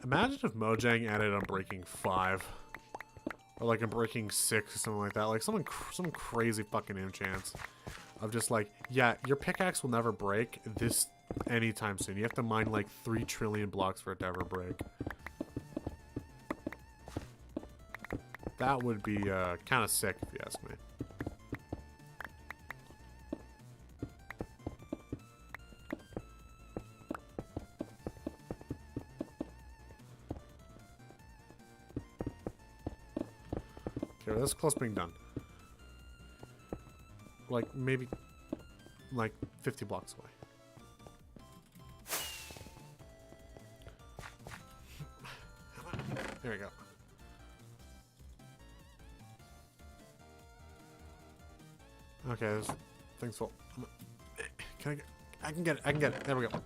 Imagine if Mojang added Unbreaking 5. Or like Unbreaking 6 or something like that. Like some crazy fucking enchants. Of just like, yeah, your pickaxe will never break this anytime soon. You have to mine like 3 trillion blocks for it to ever break. That would be kind of sick if you ask me. Okay, we're this close to being done. Like, maybe, like, 50 blocks away. There we go. Okay, this thing's full. Can I get... I can get it. I can get it. There we go.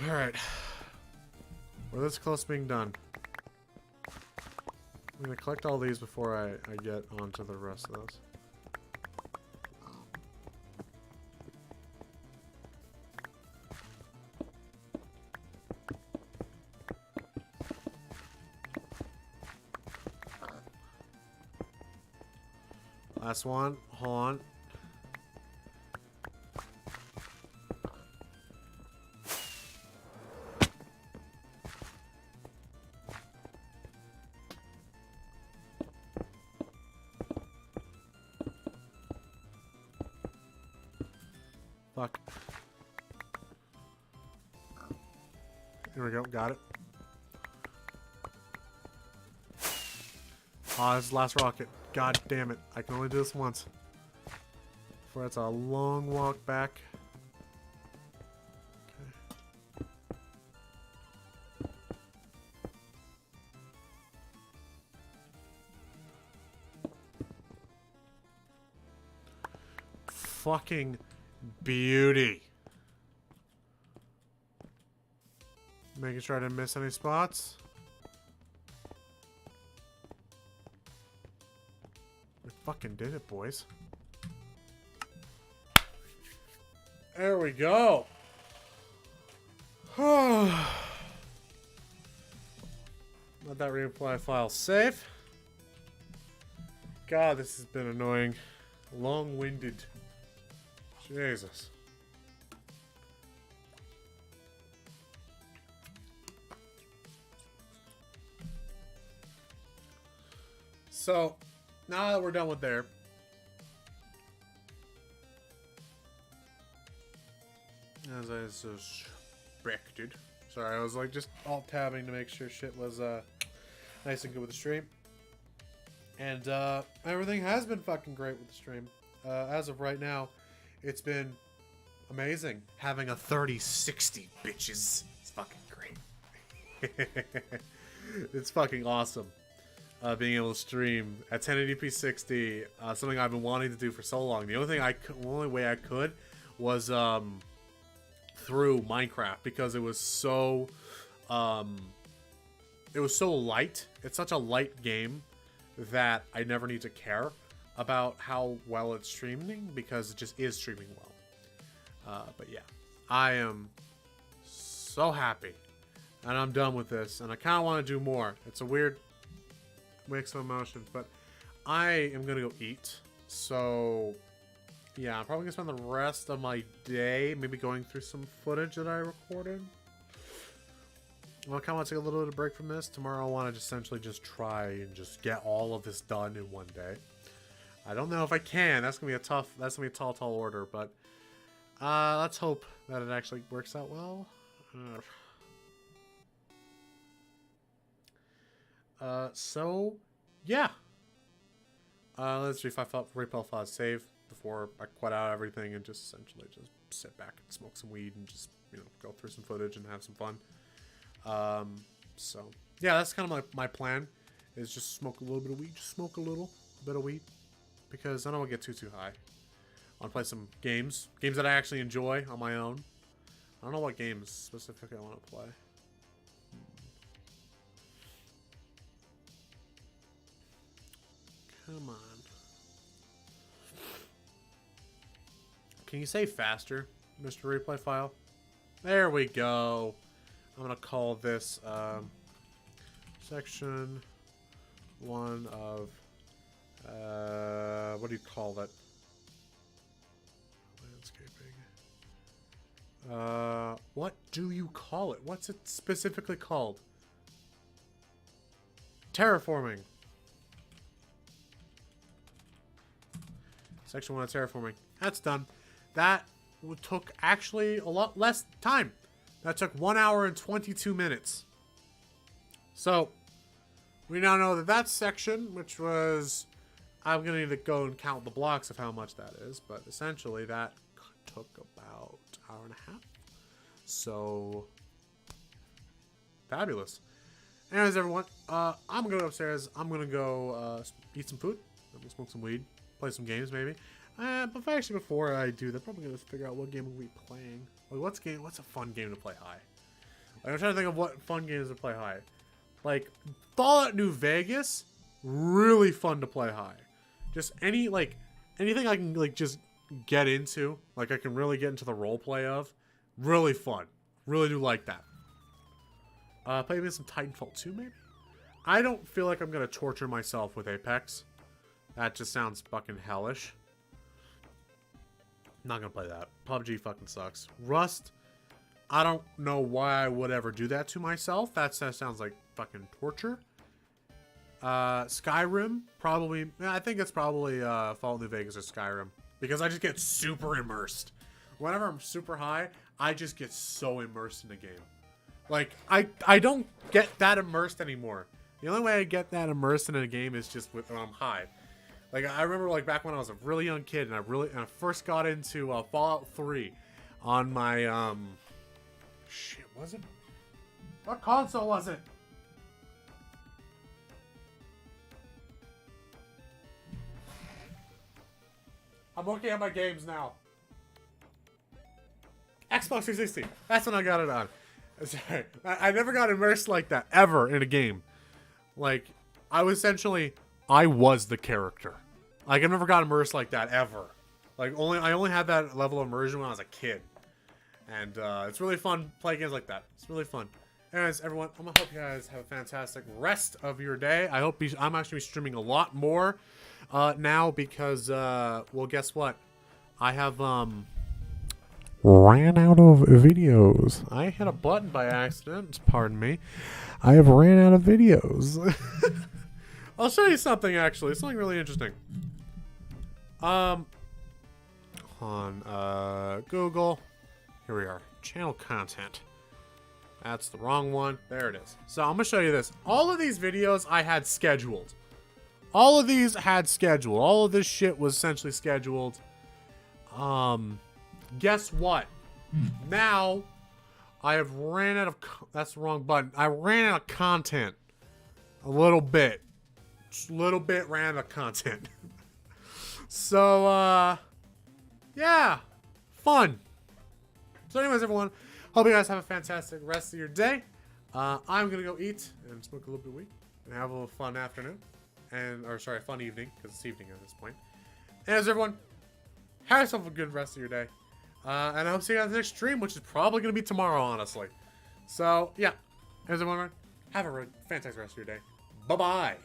Alright. We're this close to being done. I'm gonna collect all these before I get onto the rest of those. Last one. Hold on. Fuck. Here we go. Got it. Oh, this is the last rocket. God damn it. I can only do this once. For that's a long walk back. Okay. Fucking beauty. Making sure I didn't miss any spots. We fucking did it, boys. There we go. Let that reapply file safe. God, this has been annoying. Long-winded. Jesus. So, now that we're done with there, as I suspected. Sorry, I was like just alt-tabbing to make sure shit was nice and good with the stream. And everything has been fucking great with the stream. As of right now, it's been amazing having a 3060, bitches. It's fucking great. It's fucking awesome. Being able to stream at 1080p 60, something I've been wanting to do for so long. The only way I could was through Minecraft, because it was so light. It's such a light game that I never need to care about how well it's streaming, because it just is streaming well. But yeah, I am so happy, and I'm done with this, and I kind of want to do more. It's a weird mix of emotions, but I am gonna go eat. So yeah, I'm probably gonna spend the rest of my day maybe going through some footage that I recorded. Well, I kind of want to take a little bit of a break from this. Tomorrow I want to essentially just try and just get all of this done in one day. I don't know if I can. That's gonna be a tall order, but let's hope that it actually works out well. So, yeah. Let's see if I repel file save before I quit out everything and just essentially just sit back and smoke some weed and just, you know, go through some footage and have some fun. So, yeah, that's kind of my plan, is just smoke a little bit of weed. Just smoke a little bit of weed because I don't want to get too high. I want to play some games that I actually enjoy on my own. I don't know what games specifically I want to play. Come on. Can you say faster, Mr. Replay File? There we go. I'm going to call this section 1 of... what do you call that? Landscaping. What do you call it? What's it specifically called? Terraforming. Section 1 of terraforming. That's done. That took actually a lot less time. That took 1 hour and 22 minutes. So, we now know that that section, which was... I'm going to need to go and count the blocks of how much that is. But essentially, that took about an hour and a half. So, fabulous. Anyways, everyone, I'm going to go upstairs. I'm going to go eat some food. I'm going to smoke some weed. Play some games, maybe. But actually, before I do that, I'm probably going to figure out what game we'll be playing. Like, what's a fun game to play high? Like, I'm trying to think of what fun games to play high. Like, Fallout New Vegas, really fun to play high. Just anything I can, like, just get into. Like, I can really get into the role play of. Really fun. Really do like that. Play maybe some Titanfall 2, maybe? I don't feel like I'm going to torture myself with Apex. That just sounds fucking hellish. I'm not going to play that. PUBG fucking sucks. Rust, I don't know why I would ever do that to myself. That sounds like fucking torture. Skyrim, probably. I think it's probably Fallout New Vegas or Skyrim. Because I just get super immersed. Whenever I'm super high, I just get so immersed in the game. Like, I don't get that immersed anymore. The only way I get that immersed in a game is just when I'm high. Like, I remember, like, back when I was a really young kid and I first got into Fallout 3 on my, shit, was it? What console was it? I'm looking at my games now. Xbox 360. That's when I got it on. Sorry. I never got immersed like that, ever, in a game. Like, I was the character. Like, I never got immersed like that, ever. Like, I only had that level of immersion when I was a kid. And, it's really fun playing games like that. It's really fun. Anyways, everyone, I'm gonna hope you guys have a fantastic rest of your day. I'm actually streaming a lot more, now because, well, guess what? I have, ran out of videos. I hit a button by accident. Pardon me. I have ran out of videos. I'll show you something, actually. Something really interesting. On Google. Here we are. Channel content. That's the wrong one. There it is. So I'm going to show you this. All of these videos I had scheduled. All of these had scheduled. All of this shit was essentially scheduled. Guess what? Now, I have ran out of... That's the wrong button. I ran out of content. A little bit. Just a little bit ran out of content. So, yeah. Fun. So anyways, everyone. Hope you guys have a fantastic rest of your day. I'm going to go eat and smoke a little bit of weed. And have a little fun afternoon. Fun evening. Because it's evening at this point. Anyways, everyone. Have yourself a good rest of your day. And I hope to see you guys in the next stream, which is probably going to be tomorrow, honestly. So, yeah. Anyways, everyone. Have a fantastic rest of your day. Bye-bye.